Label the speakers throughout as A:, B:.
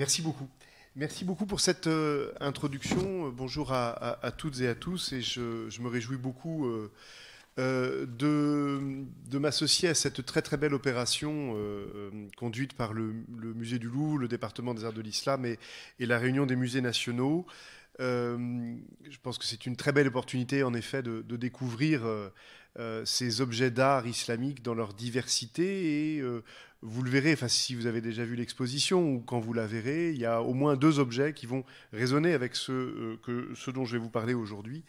A: Merci beaucoup. Merci beaucoup pour cette introduction. Bonjour à toutes et à tous. Et je me réjouis beaucoup de m'associer à cette très très belle opération conduite par le Musée du Louvre, le département des arts de l'islam et la Réunion des musées nationaux. Je pense que c'est une très belle opportunité en effet de découvrir ces objets d'art islamique dans leur diversité et vous le verrez, enfin, si vous avez déjà vu l'exposition ou quand vous la verrez, il y a au moins deux objets qui vont résonner avec ce dont je vais vous parler aujourd'hui.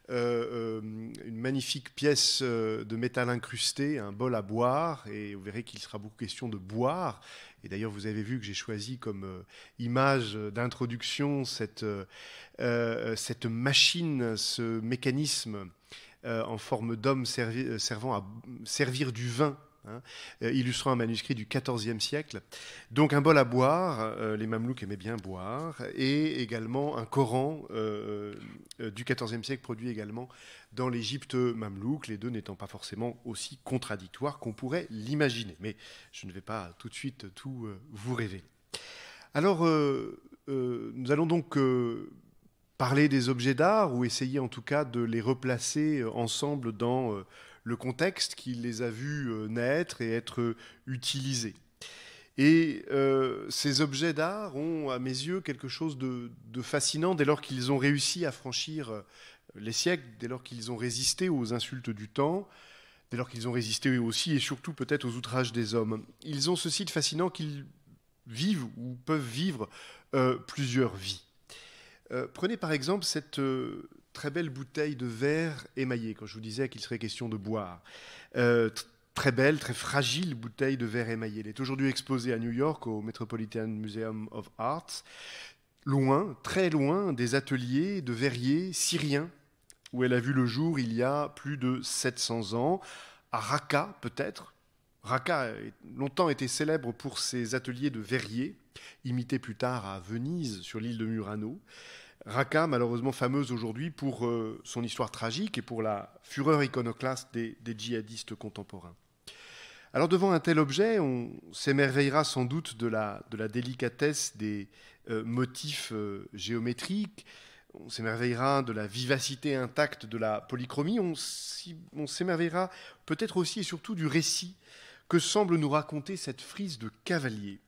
A: Une magnifique pièce de métal incrusté, un bol à boire, et vous verrez qu'il sera beaucoup question de boire. Et d'ailleurs, vous avez vu que j'ai choisi comme image d'introduction cette machine, ce mécanisme en forme d'homme servant à servir du vin, hein, illustrant un manuscrit du XIVe siècle. Donc un bol à boire, les Mamelouks aimaient bien boire, et également un Coran du XIVe siècle produit également dans l'Égypte mamelouk, les deux n'étant pas forcément aussi contradictoires qu'on pourrait l'imaginer. Mais je ne vais pas tout de suite tout vous révéler. Alors, nous allons donc parler des objets d'art ou essayer en tout cas de les replacer ensemble dans le contexte qui les a vus naître et être utilisés. Et ces objets d'art ont, à mes yeux, quelque chose de fascinant dès lors qu'ils ont réussi à franchir les siècles, dès lors qu'ils ont résisté aux insultes du temps, dès lors qu'ils ont résisté aussi et surtout peut-être aux outrages des hommes. Ils ont ceci de fascinant qu'ils vivent ou peuvent vivre plusieurs vies. Prenez par exemple cette très belle bouteille de verre émaillé, quand je vous disais qu'il serait question de boire. Très belle, très fragile bouteille de verre émaillé. Elle est aujourd'hui exposée à New York au Metropolitan Museum of Art, loin, très loin des ateliers de verriers syriens où elle a vu le jour il y a plus de 700 ans, à Raqqa peut-être. Raqqa a longtemps été célèbre pour ses ateliers de verriers, imités plus tard à Venise, sur l'île de Murano. Raqqa, malheureusement fameuse aujourd'hui pour son histoire tragique et pour la fureur iconoclaste des djihadistes contemporains. Alors devant un tel objet, on s'émerveillera sans doute de la délicatesse des motifs géométriques, on s'émerveillera de la vivacité intacte de la polychromie, on s'émerveillera peut-être aussi et surtout du récit que semble nous raconter cette frise de cavalier,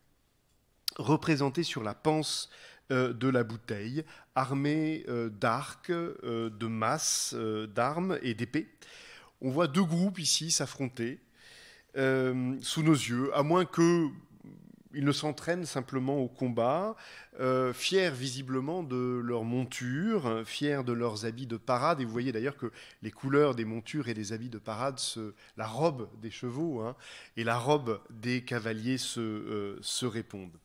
A: représentée sur la panse de la bouteille, armée d'arcs, de masses, d'armes et d'épées. On voit deux groupes ici s'affronter sous nos yeux, à moins qu'ils ne s'entraînent simplement au combat, fiers visiblement de leur monture, fiers de leurs habits de parade. Et vous voyez d'ailleurs que les couleurs des montures et des habits de parade, la robe des chevaux hein, et la robe des cavaliers se répondent.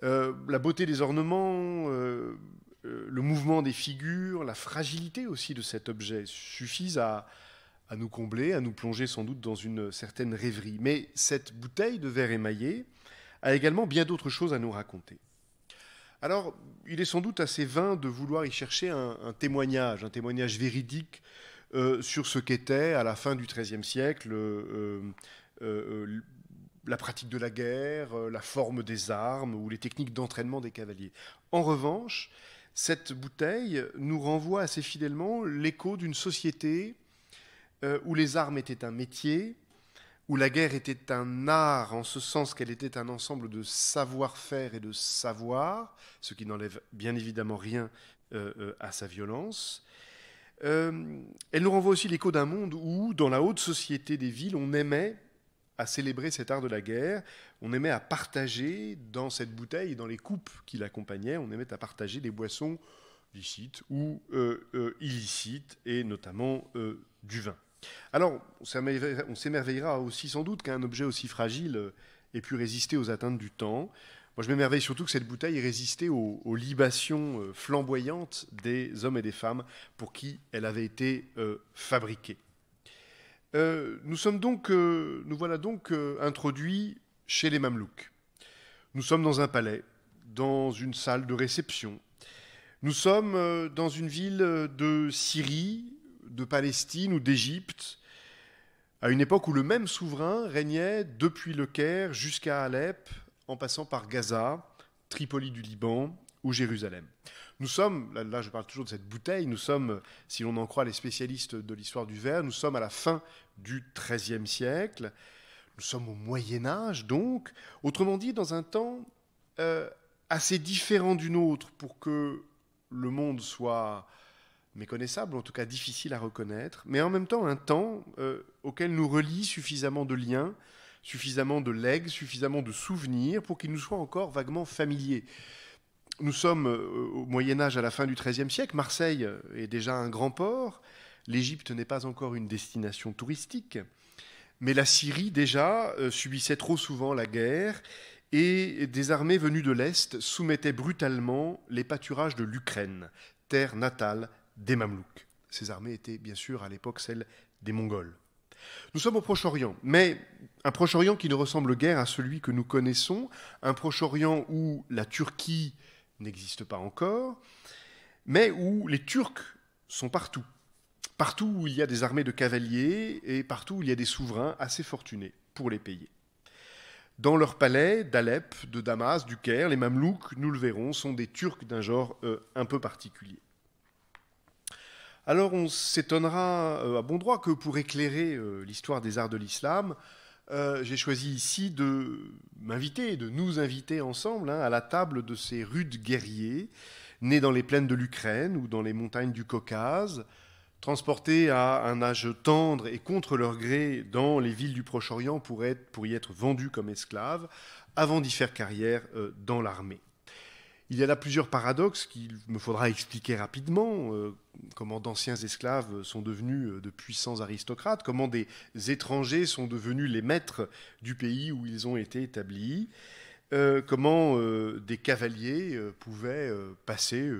A: La beauté des ornements, le mouvement des figures, la fragilité aussi de cet objet suffisent à nous combler, à nous plonger sans doute dans une certaine rêverie. Mais cette bouteille de verre émaillé a également bien d'autres choses à nous raconter. Alors, il est sans doute assez vain de vouloir y chercher un témoignage véridique sur ce qu'était, à la fin du XIIIe siècle, la pratique de la guerre, la forme des armes ou les techniques d'entraînement des cavaliers. En revanche, cette bouteille nous renvoie assez fidèlement l'écho d'une société où les armes étaient un métier, où la guerre était un art en ce sens qu'elle était un ensemble de savoir-faire et de savoir, ce qui n'enlève bien évidemment rien à sa violence. Elle nous renvoie aussi l'écho d'un monde où, dans la haute société des villes, on aimait à célébrer cet art de la guerre, on aimait à partager dans cette bouteille et dans les coupes qui l'accompagnaient, on aimait à partager des boissons licites ou illicites, et notamment du vin. Alors, on s'émerveillera aussi sans doute qu'un objet aussi fragile ait pu résister aux atteintes du temps. Moi, je m'émerveille surtout que cette bouteille ait résisté aux libations flamboyantes des hommes et des femmes pour qui elle avait été fabriquée. Nous voilà donc introduits chez les Mamelouks. Nous sommes dans un palais, dans une salle de réception. Nous sommes dans une ville de Syrie, de Palestine ou d'Égypte, à une époque où le même souverain régnait depuis le Caire jusqu'à Alep, en passant par Gaza, Tripoli du Liban ou Jérusalem. Nous sommes, là je parle toujours de cette bouteille, nous sommes, si l'on en croit les spécialistes de l'histoire du verre, nous sommes à la fin du XIIIe siècle, nous sommes au Moyen-Âge donc, autrement dit dans un temps assez différent du nôtre pour que le monde soit méconnaissable, en tout cas difficile à reconnaître, mais en même temps un temps auquel nous relie suffisamment de liens, suffisamment de legs, suffisamment de souvenirs pour qu'il nous soit encore vaguement familier. Nous sommes au Moyen-Âge à la fin du XIIIe siècle, Marseille est déjà un grand port, l'Égypte n'est pas encore une destination touristique, mais la Syrie déjà subissait trop souvent la guerre et des armées venues de l'Est soumettaient brutalement les pâturages de l'Ukraine, terre natale des Mamelouks. Ces armées étaient bien sûr à l'époque celles des Mongols. Nous sommes au Proche-Orient, mais un Proche-Orient qui ne ressemble guère à celui que nous connaissons, un Proche-Orient où la Turquie n'existe pas encore, mais où les Turcs sont partout. Partout où il y a des armées de cavaliers et partout où il y a des souverains assez fortunés pour les payer. Dans leurs palais d'Alep, de Damas, du Caire, les Mamelouks, nous le verrons, sont des Turcs d'un genre un peu particulier. Alors on s'étonnera à bon droit que pour éclairer l'histoire des arts de l'islam, j'ai choisi ici de m'inviter, de nous inviter ensemble à la table de ces rudes guerriers, nés dans les plaines de l'Ukraine ou dans les montagnes du Caucase, transportés à un âge tendre et contre leur gré dans les villes du Proche-Orient pour y être vendus comme esclaves, avant d'y faire carrière dans l'armée. Il y a là plusieurs paradoxes qu'il me faudra expliquer rapidement. Comment d'anciens esclaves sont devenus de puissants aristocrates, comment des étrangers sont devenus les maîtres du pays où ils ont été établis, comment des cavaliers pouvaient passer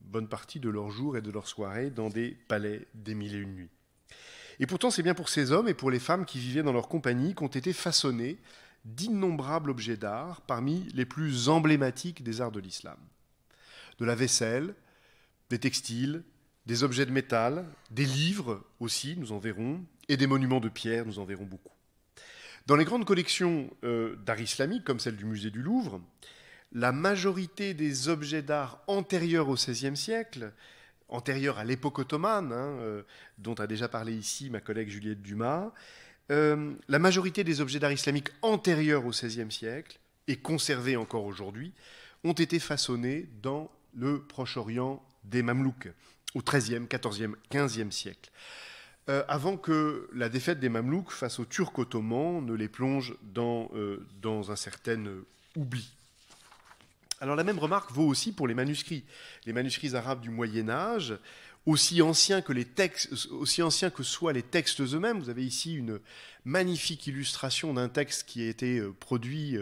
A: bonne partie de leur jour et de leur soirée dans des palais des mille et une nuits. Et pourtant, c'est bien pour ces hommes et pour les femmes qui vivaient dans leur compagnie qu'ont été façonnés d'innombrables objets d'art parmi les plus emblématiques des arts de l'islam. De la vaisselle, des textiles, des objets de métal, des livres aussi, nous en verrons, et des monuments de pierre, nous en verrons beaucoup. Dans les grandes collections d'art islamique, comme celle du musée du Louvre, la majorité des objets d'art antérieurs au XVIe siècle, antérieurs à l'époque ottomane, dont a déjà parlé ici ma collègue Juliette Dumas, la majorité des objets d'art islamique antérieurs au XVIe siècle, et conservés encore aujourd'hui, ont été façonnés dans le Proche-Orient des Mamelouks, au XIIIe, XIVe, XVe siècle, avant que la défaite des Mamelouks face aux Turcs ottomans ne les plonge dans un certain oubli. Alors la même remarque vaut aussi pour les manuscrits arabes du Moyen-Âge, aussi anciens que soient les textes eux-mêmes. Vous avez ici une magnifique illustration d'un texte qui a été produit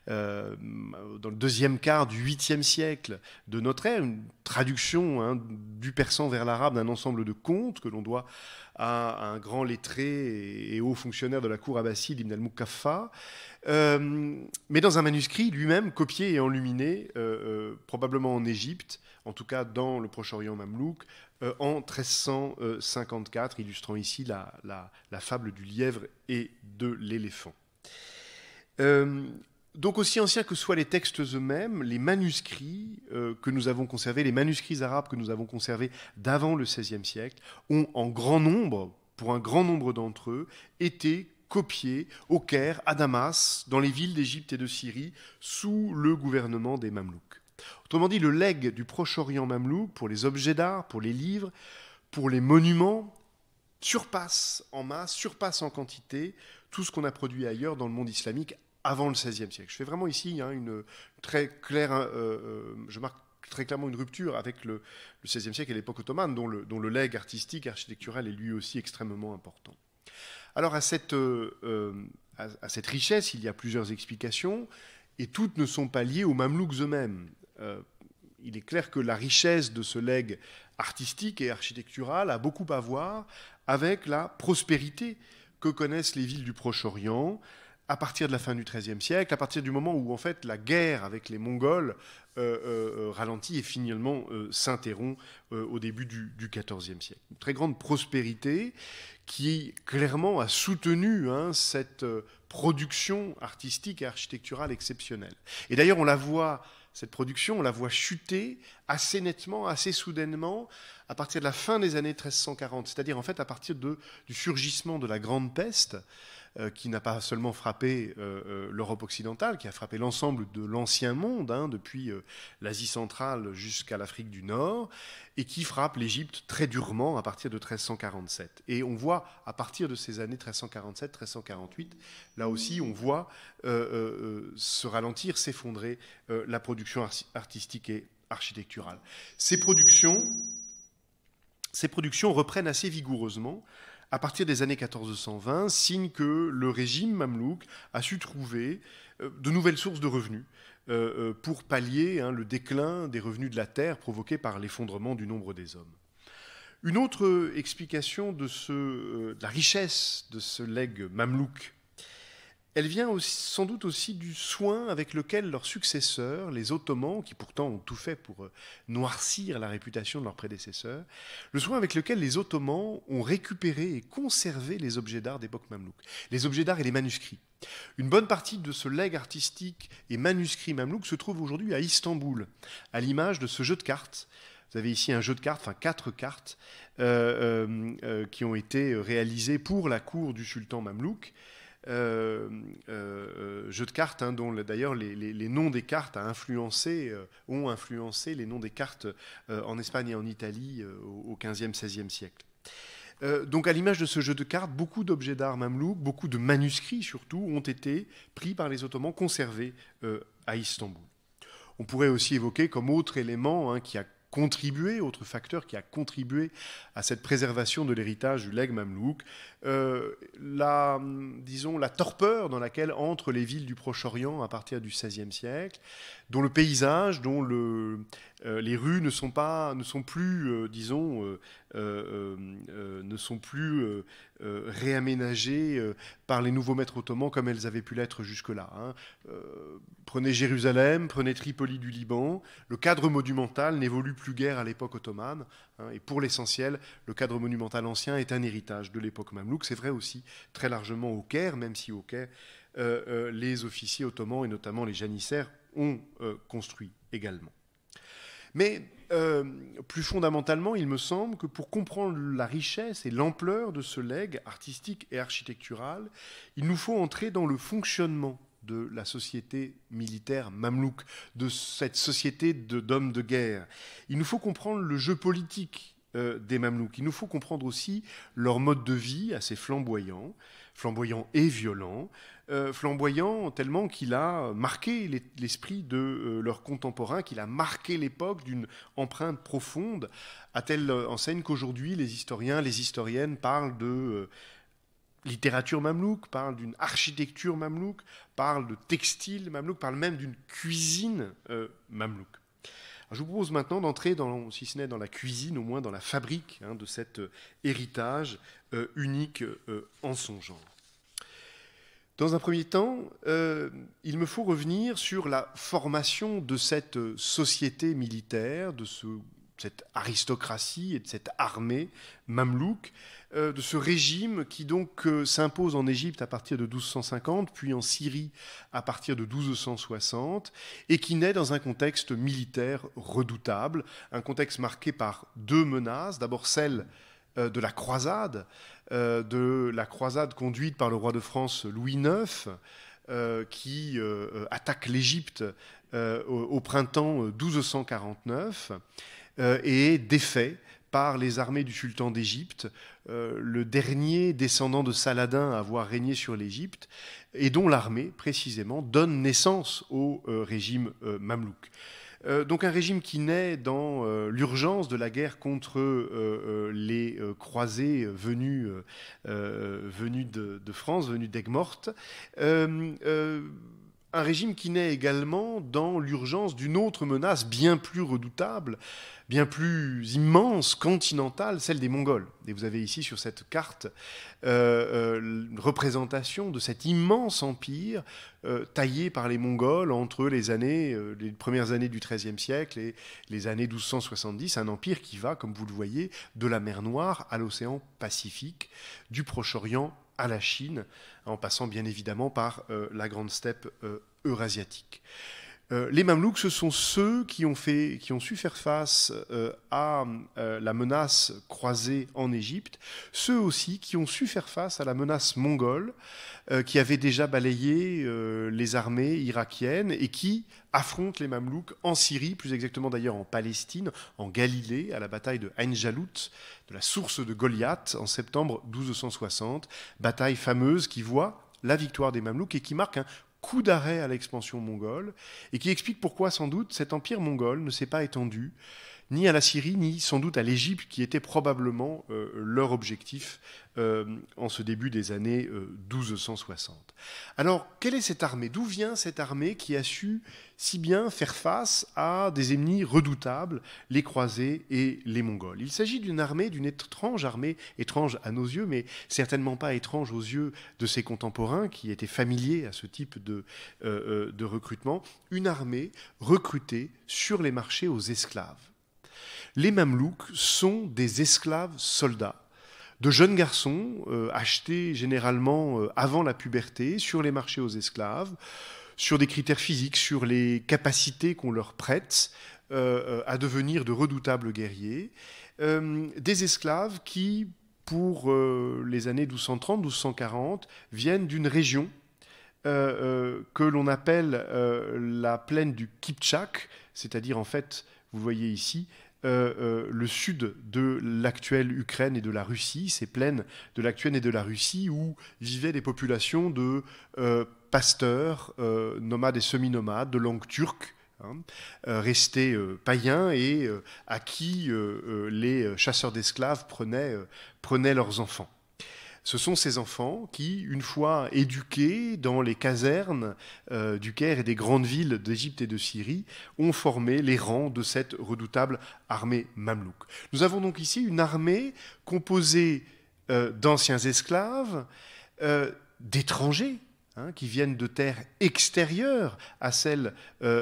A: dans le deuxième quart du 8e siècle de notre ère, une traduction du persan vers l'arabe d'un ensemble de contes que l'on doit à un grand lettré et haut fonctionnaire de la cour abbasside, Ibn al-Mukaffa, mais dans un manuscrit lui-même copié et enluminé, probablement en Égypte, en tout cas dans le Proche-Orient mamelouk, en 1354, illustrant ici la fable du lièvre et de l'éléphant. Donc aussi anciens que soient les textes eux-mêmes, les manuscrits que nous avons conservés, les manuscrits arabes que nous avons conservés d'avant le XVIe siècle, ont en grand nombre, pour un grand nombre d'entre eux, été copiés au Caire, à Damas, dans les villes d'Égypte et de Syrie, sous le gouvernement des Mamelouks. Autrement dit, le legs du Proche-Orient mamelouk pour les objets d'art, pour les livres, pour les monuments, surpasse en masse, surpasse en quantité tout ce qu'on a produit ailleurs dans le monde islamique avant le XVIe siècle. Je fais vraiment ici une très claire, je marque très clairement une rupture avec le XVIe siècle et l'époque ottomane, dont le legs artistique, architectural est lui aussi extrêmement important. Alors à cette richesse, il y a plusieurs explications, et toutes ne sont pas liées aux Mamelouks eux-mêmes. Il est clair que la richesse de ce legs artistique et architectural a beaucoup à voir avec la prospérité que connaissent les villes du Proche-Orient à partir de la fin du XIIIe siècle, à partir du moment où en fait la guerre avec les Mongols ralentit et finalement s'interrompt au début du XIVe siècle. Une très grande prospérité qui clairement a soutenu cette production artistique et architecturale exceptionnelle. Et d'ailleurs on la voit Cette production, on la voit chuter assez nettement, assez soudainement, à partir de la fin des années 1340, c'est-à-dire en fait à partir du surgissement de la Grande Peste, qui n'a pas seulement frappé l'Europe occidentale, qui a frappé l'ensemble de l'ancien monde, hein, depuis l'Asie centrale jusqu'à l'Afrique du Nord, et qui frappe l'Égypte très durement à partir de 1347. Et on voit, à partir de ces années 1347-1348, là aussi, on voit se ralentir, s'effondrer la production artistique et architecturale. Ces productions reprennent assez vigoureusement à partir des années 1420, signe que le régime mamelouk a su trouver de nouvelles sources de revenus pour pallier le déclin des revenus de la terre provoqué par l'effondrement du nombre des hommes. Une autre explication de la richesse de ce legs mamelouk, elle vient aussi, sans doute aussi du soin avec lequel leurs successeurs, les Ottomans, qui pourtant ont tout fait pour noircir la réputation de leurs prédécesseurs, le soin avec lequel les Ottomans ont récupéré et conservé les objets d'art d'époque mamelouk, les objets d'art et les manuscrits. Une bonne partie de ce legs artistique et manuscrits mamelouk se trouve aujourd'hui à Istanbul, à l'image de ce jeu de cartes. Vous avez ici un jeu de cartes, enfin 4 cartes, qui ont été réalisées pour la cour du sultan mamelouk. Jeu de cartes, hein, dont d'ailleurs les noms des cartes ont influencé les noms des cartes en Espagne et en Italie au XVe, XVIe siècle. Donc à l'image de ce jeu de cartes, beaucoup d'objets d'art mamelouk, beaucoup de manuscrits surtout, ont été pris par les Ottomans, conservés à Istanbul. On pourrait aussi évoquer comme autre élément qui a contribué, autre facteur qui a contribué à cette préservation de l'héritage du legs mamelouk, la torpeur dans laquelle entrent les villes du Proche-Orient à partir du XVIe siècle, dont le paysage, dont les rues ne sont plus réaménagées par les nouveaux maîtres ottomans comme elles avaient pu l'être jusque-là. Hein. Prenez Jérusalem, prenez Tripoli du Liban, le cadre monumental n'évolue plus guère à l'époque ottomane, hein, et pour l'essentiel, le cadre monumental ancien est un héritage de l'époque mamelouk. C'est vrai aussi très largement au Caire, même si au Caire, les officiers ottomans et notamment les janissaires ont construit également. Mais plus fondamentalement, il me semble que pour comprendre la richesse et l'ampleur de ce legs artistique et architectural, il nous faut entrer dans le fonctionnement de la société militaire mamelouk, de cette société d'hommes de guerre. Il nous faut comprendre le jeu politique des mamelouks. Il nous faut comprendre aussi leur mode de vie assez flamboyant et violent, flamboyant tellement qu'il a marqué l'esprit de leurs contemporains, qu'il a marqué l'époque d'une empreinte profonde, à telle enseigne qu'aujourd'hui les historiens, les historiennes parlent de littérature mamelouk, parlent d'une architecture mamelouk, parlent de textile mamelouk, parlent même d'une cuisine mamelouk. Alors je vous propose maintenant d'entrer, si ce n'est dans la cuisine, au moins dans la fabrique de cet héritage unique en son genre. Dans un premier temps, il me faut revenir sur la formation de cette société militaire, de cette aristocratie et de cette armée mamelouk, de ce régime qui donc s'impose en Égypte à partir de 1250, puis en Syrie à partir de 1260, et qui naît dans un contexte militaire redoutable, un contexte marqué par 2 menaces, d'abord celle de la croisade conduite par le roi de France Louis IX, qui attaque l'Égypte au printemps 1249 et est défait par les armées du sultan d'Égypte, le dernier descendant de Saladin à avoir régné sur l'Égypte, et dont l'armée, précisément, donne naissance au régime mamelouk. Donc un régime qui naît dans l'urgence de la guerre contre les croisés venus de France, venus d'Aigues-Mortes. Un régime qui naît également dans l'urgence d'une autre menace bien plus redoutable, bien plus immense, continentale, celle des Mongols. Et vous avez ici sur cette carte une représentation de cet immense empire taillé par les Mongols entre les premières années du XIIIe siècle et les années 1270, un empire qui va, comme vous le voyez, de la mer Noire à l'océan Pacifique, du Proche-Orient à la Chine, en passant bien évidemment par la grande steppe eurasiatique. Les Mamelouks, ce sont ceux qui ont su faire face à la menace croisée en Égypte, ceux aussi qui ont su faire face à la menace mongole, qui avait déjà balayé les armées irakiennes et qui affrontent les Mamelouks en Syrie, plus exactement d'ailleurs en Palestine, en Galilée, à la bataille de Ain Jalut, de la source de Goliath, en septembre 1260, bataille fameuse qui voit la victoire des Mamelouks et qui marque un coup d'arrêt à l'expansion mongole, et qui explique pourquoi, sans doute, cet empire mongol ne s'est pas étendu ni à la Syrie, ni sans doute à l'Égypte, qui était probablement leur objectif en ce début des années 1260. Alors, quelle est cette armée? D'où vient cette armée qui a su si bien faire face à des ennemis redoutables, les croisés et les Mongols? Il s'agit d'une armée, d'une étrange armée, étrange à nos yeux, mais certainement pas étrange aux yeux de ses contemporains qui étaient familiers à ce type de recrutement, une armée recrutée sur les marchés aux esclaves. Les Mamelouks sont des esclaves soldats, de jeunes garçons achetés généralement avant la puberté sur les marchés aux esclaves, sur des critères physiques, sur les capacités qu'on leur prête à devenir de redoutables guerriers, des esclaves qui, pour les années 1230-1240, viennent d'une région que l'on appelle la plaine du Kiptchak, c'est-à-dire en fait, vous le voyez ici, le sud de l'actuelle Ukraine et de la Russie, ces plaines de l'actuelle et de la Russie où vivaient des populations de pasteurs, nomades et semi-nomades, de langue turque, restés païens et à qui les chasseurs d'esclaves prenaient leurs enfants. Ce sont ces enfants qui, une fois éduqués dans les casernes du Caire et des grandes villes d'Égypte et de Syrie, ont formé les rangs de cette redoutable armée mamelouk. Nous avons donc ici une armée composée d'anciens esclaves, d'étrangers, qui viennent de terres extérieures à celles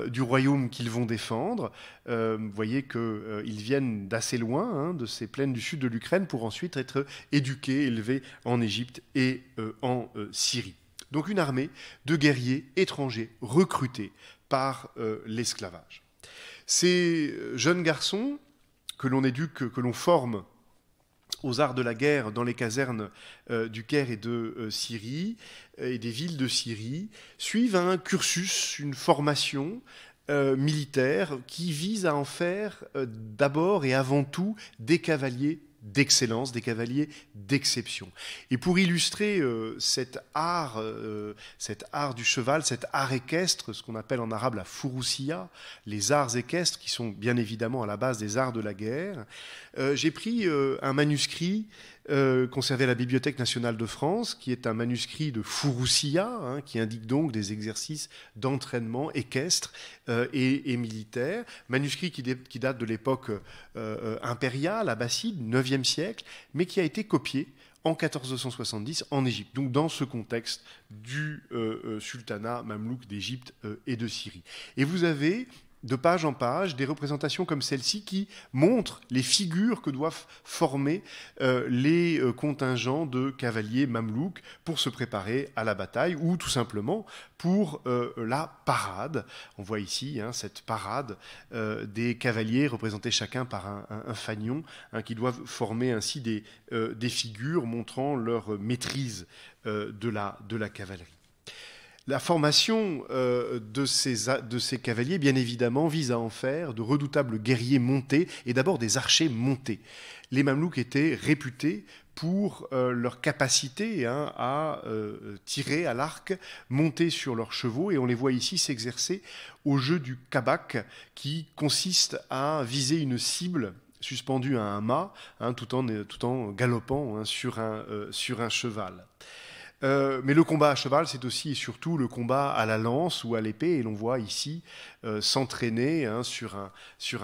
A: du royaume qu'ils vont défendre. Vous voyez qu'ils viennent d'assez loin, de ces plaines du sud de l'Ukraine, pour ensuite être éduqués, élevés en Égypte et en Syrie. Donc une armée de guerriers étrangers recrutés par l'esclavage. Ces jeunes garçons que l'on éduque, que l'on forme aux arts de la guerre dans les casernes du Caire et de Syrie et des villes de Syrie, suivent un cursus, une formation militaire qui vise à en faire d'abord et avant tout des cavaliers d'excellence, des cavaliers d'exception. Et pour illustrer cet art du cheval, cet art équestre, ce qu'on appelle en arabe la fouroussia, les arts équestres qui sont bien évidemment à la base des arts de la guerre, j'ai pris un manuscrit conservé à la Bibliothèque nationale de France, qui est un manuscrit de fouroussia, qui indique donc des exercices d'entraînement équestre et militaire. Manuscrit qui date de l'époque impériale, abbasside, 9e siècle, mais qui a été copié en 1470 en Égypte, donc dans ce contexte du sultanat mamelouk d'Égypte et de Syrie. Et vous avez de page en page, des représentations comme celle-ci qui montrent les figures que doivent former les contingents de cavaliers mamelouks pour se préparer à la bataille ou tout simplement pour la parade. On voit ici cette parade des cavaliers représentés chacun par un fanion qui doivent former ainsi des figures montrant leur maîtrise de la cavalerie. La formation de ces cavaliers, bien évidemment, vise à en faire de redoutables guerriers montés et d'abord des archers montés. Les Mamelouks étaient réputés pour leur capacité à tirer à l'arc, monter sur leurs chevaux, et on les voit ici s'exercer au jeu du kabak, qui consiste à viser une cible suspendue à un mât, tout en galopant sur un cheval. Mais le combat à cheval, c'est aussi et surtout le combat à la lance ou à l'épée, et l'on voit ici s'entraîner sur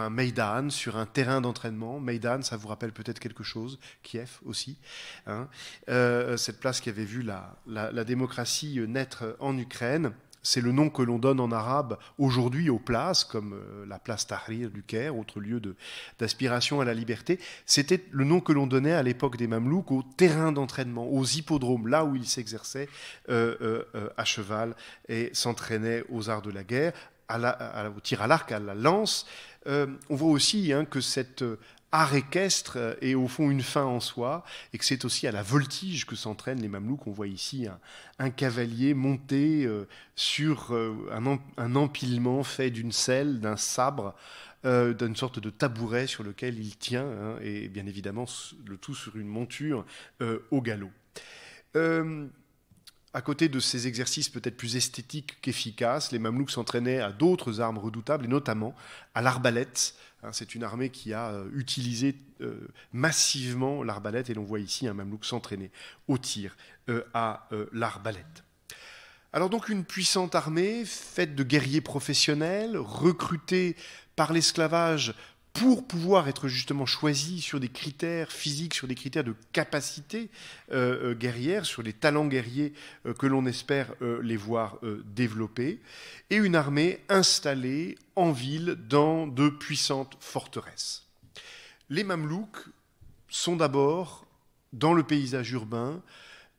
A: un Meydan, sur un terrain d'entraînement. Meydan, ça vous rappelle peut-être quelque chose, Kiev aussi, cette place qui avait vu la démocratie naître en Ukraine. C'est le nom que l'on donne en arabe aujourd'hui aux places, comme la place Tahrir du Caire, autre lieu d'aspiration à la liberté. C'était le nom que l'on donnait à l'époque des Mamelouks aux terrains d'entraînement, aux hippodromes, là où ils s'exerçaient à cheval et s'entraînaient aux arts de la guerre, au tir à l'arc, à la lance. On voit aussi que cet art équestre est au fond une fin en soi, et que c'est aussi à la voltige que s'entraînent les Mamelouks. On voit ici un cavalier monté sur un empilement fait d'une selle, d'un sabre, d'une sorte de tabouret sur lequel il tient, et bien évidemment le tout sur une monture au galop. À côté de ces exercices peut-être plus esthétiques qu'efficaces, les Mamelouks s'entraînaient à d'autres armes redoutables, et notamment à l'arbalète. C'est une armée qui a utilisé massivement l'arbalète, et l'on voit ici un Mamelouk s'entraîner au tir à l'arbalète. Alors donc une puissante armée faite de guerriers professionnels, recrutés par l'esclavage pour pouvoir être justement choisis sur des critères physiques, sur des critères de capacité guerrière, sur les talents guerriers que l'on espère les voir développer, et une armée installée en ville dans de puissantes forteresses. Les Mamelouks sont d'abord dans le paysage urbain,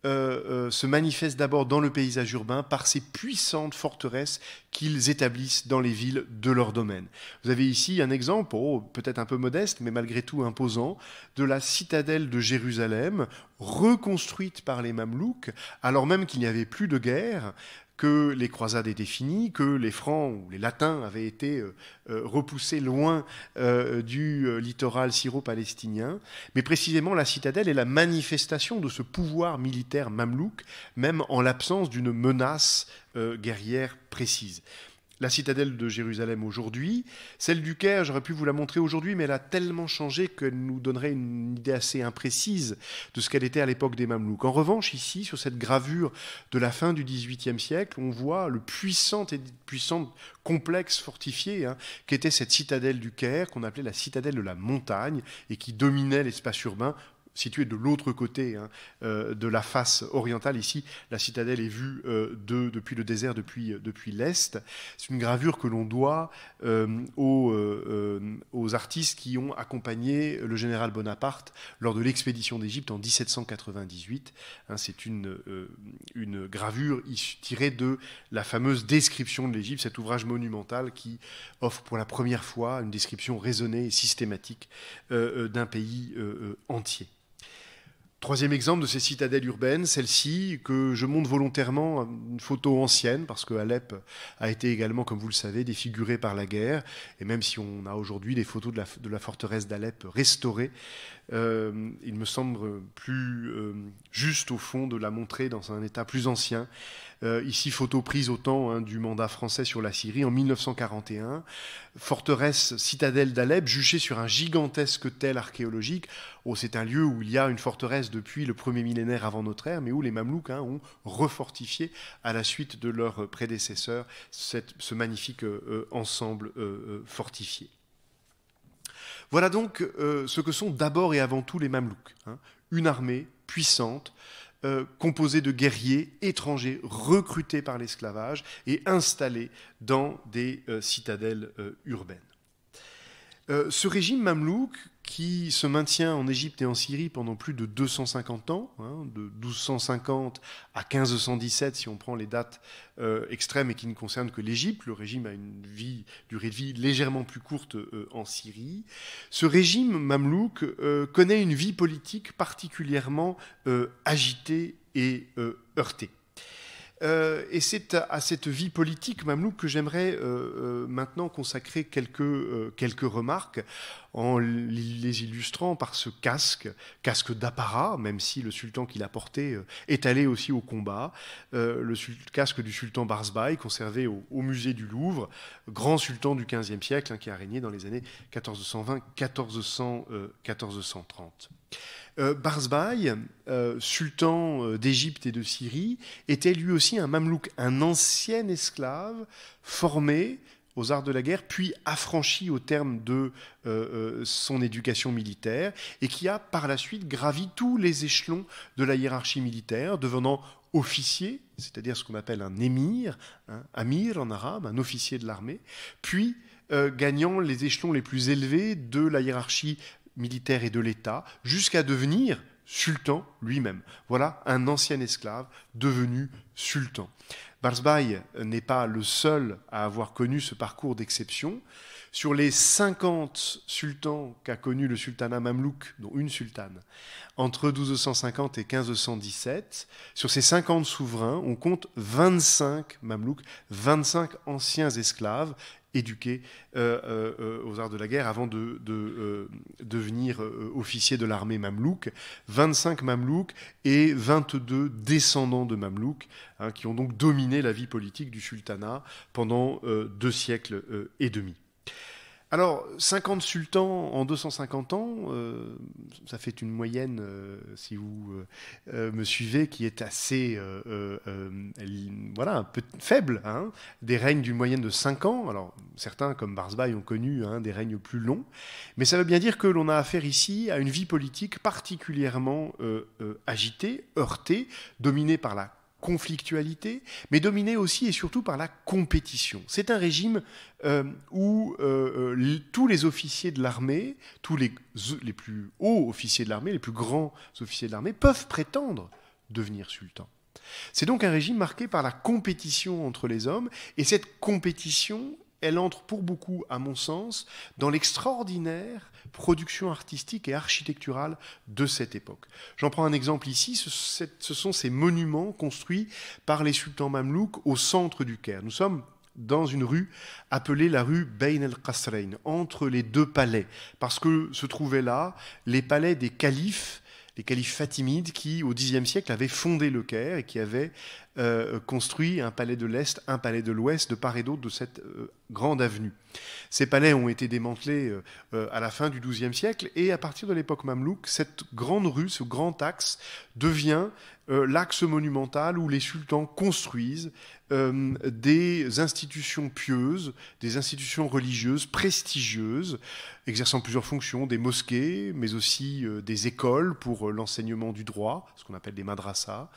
A: se manifestent d'abord dans le paysage urbain par ces puissantes forteresses qu'ils établissent dans les villes de leur domaine. Vous avez ici un exemple, peut-être un peu modeste, mais malgré tout imposant, de la citadelle de Jérusalem, reconstruite par les Mamelouks, alors même qu'il n'y avait plus de guerre, que les croisades étaient finies, que les Francs ou les Latins avaient été repoussés loin du littoral syro-palestinien. Mais précisément, la citadelle est la manifestation de ce pouvoir militaire mamelouk, même en l'absence d'une menace guerrière précise. La citadelle de Jérusalem aujourd'hui, celle du Caire, j'aurais pu vous la montrer aujourd'hui, mais elle a tellement changé qu'elle nous donnerait une idée assez imprécise de ce qu'elle était à l'époque des Mamelouks. En revanche, ici, sur cette gravure de la fin du XVIIIe siècle, on voit le puissant complexe fortifié qu'était cette citadelle du Caire, qu'on appelait la citadelle de la montagne, et qui dominait l'espace urbain, située de l'autre côté de la face orientale. Ici, la citadelle est vue depuis le désert, depuis l'Est. C'est une gravure que l'on doit aux artistes qui ont accompagné le général Bonaparte lors de l'expédition d'Égypte en 1798. C'est une gravure tirée de la fameuse description de l'Égypte, cet ouvrage monumental qui offre pour la première fois une description raisonnée et systématique d'un pays entier. Troisième exemple de ces citadelles urbaines, celle-ci que je montre volontairement, une photo ancienne, parce que Alep a été également, comme vous le savez, défigurée par la guerre. Et même si on a aujourd'hui des photos de la forteresse d'Alep restaurées, il me semble plus juste, au fond, de la montrer dans un état plus ancien. Ici, photo prise au temps du mandat français sur la Syrie en 1941. Forteresse citadelle d'Alep, juchée sur un gigantesque tel archéologique. C'est un lieu où il y a une forteresse depuis le premier millénaire avant notre ère, mais où les Mamelouks ont refortifié à la suite de leurs prédécesseurs ce magnifique ensemble fortifié. Voilà donc ce que sont d'abord et avant tout les Mamelouks. Une armée puissante, composée de guerriers étrangers recrutés par l'esclavage et installés dans des citadelles urbaines. Ce régime mamelouk, qui se maintient en Égypte et en Syrie pendant plus de 250 ans, de 1250 à 1517, si on prend les dates extrêmes et qui ne concernent que l'Égypte. Le régime a une durée de vie légèrement plus courte en Syrie. Ce régime mamelouk connaît une vie politique particulièrement agitée et heurtée. Et c'est à cette vie politique mamelouk que j'aimerais maintenant consacrer quelques remarques en les illustrant par ce casque d'apparat, même si le sultan qui l'a porté est allé aussi au combat, le casque du sultan Barzbaï, conservé au musée du Louvre, grand sultan du XVe siècle, qui a régné dans les années 1420-1430. Barzbaï, sultan d'Égypte et de Syrie, était lui aussi un mamelouk, un ancien esclave formé aux arts de la guerre, puis affranchi au terme de son éducation militaire, et qui a par la suite gravi tous les échelons de la hiérarchie militaire, devenant officier, c'est-à-dire ce qu'on appelle un émir, amir en arabe, un officier de l'armée, puis gagnant les échelons les plus élevés de la hiérarchie militaire et de l'État, jusqu'à devenir sultan lui-même. Voilà un ancien esclave devenu sultan. Barzbay n'est pas le seul à avoir connu ce parcours d'exception. Sur les 50 sultans qu'a connu le sultanat mamelouk, dont une sultane, entre 1250 et 1517, sur ces 50 souverains, on compte 25 mamelouks, 25 anciens esclaves éduqués aux arts de la guerre avant de devenir officier de l'armée mamelouk. 25 mamelouks et 22 descendants de mamelouks, hein, qui ont donc dominé la vie politique du sultanat pendant 2 siècles et demi. Alors, 50 sultans en 250 ans, ça fait une moyenne, si vous me suivez, qui est assez voilà, un peu faible, hein, des règnes d'une moyenne de 5 ans. Alors, certains, comme Barzbay, ont connu des règnes plus longs. Mais ça veut bien dire que l'on a affaire ici à une vie politique particulièrement agitée, heurtée, dominée par la conflictualité, mais dominée aussi et surtout par la compétition. C'est un régime où tous les officiers de l'armée, tous les plus hauts officiers de l'armée, les plus grands officiers de l'armée, peuvent prétendre devenir sultans. C'est donc un régime marqué par la compétition entre les hommes, et cette compétition, elle entre pour beaucoup, à mon sens, dans l'extraordinaire production artistique et architecturale de cette époque. J'en prends un exemple ici, ce sont ces monuments construits par les sultans mamelouks au centre du Caire. Nous sommes dans une rue appelée la rue Bayn el-Qasrayn, entre les 2 palais, parce que se trouvaient là les palais des califes, les califes fatimides qui, au Xe siècle, avaient fondé le Caire et qui avaient construit un palais de l'Est, un palais de l'Ouest, de part et d'autre de cette grande avenue. Ces palais ont été démantelés à la fin du XIIe siècle, et à partir de l'époque mamelouk, cette grande rue, ce grand axe, devient l'axe monumental où les sultans construisent des institutions pieuses, des institutions religieuses prestigieuses, exerçant plusieurs fonctions, des mosquées, mais aussi des écoles pour l'enseignement du droit, ce qu'on appelle des madrasas,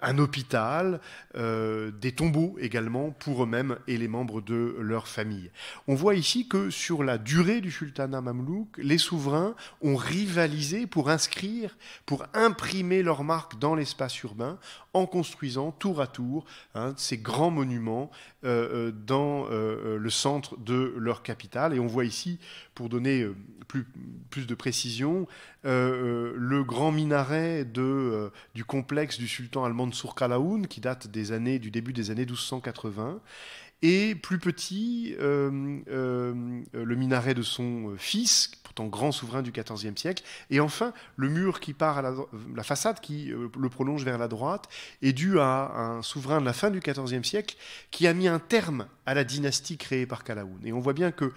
A: un hôpital, des tombeaux également pour eux-mêmes et les membres de leur famille. On voit ici que sur la durée du sultanat mamelouk, les souverains ont rivalisé pour inscrire, pour imprimer leur marque dans l'espace urbain en construisant tour à tour ces grands monuments dans le centre de leur capitale. Et on voit ici, pour donner plus de précision, le grand minaret du complexe du sultan al-Mansour Kalaoun, qui date du début des années 1280, et plus petit, le minaret de son fils, pourtant grand souverain du XIVe siècle, et enfin le mur qui part la façade qui le prolonge vers la droite, est due à un souverain de la fin du XIVe siècle qui a mis un terme à la dynastie créée par Kalaoun. Et on voit bien que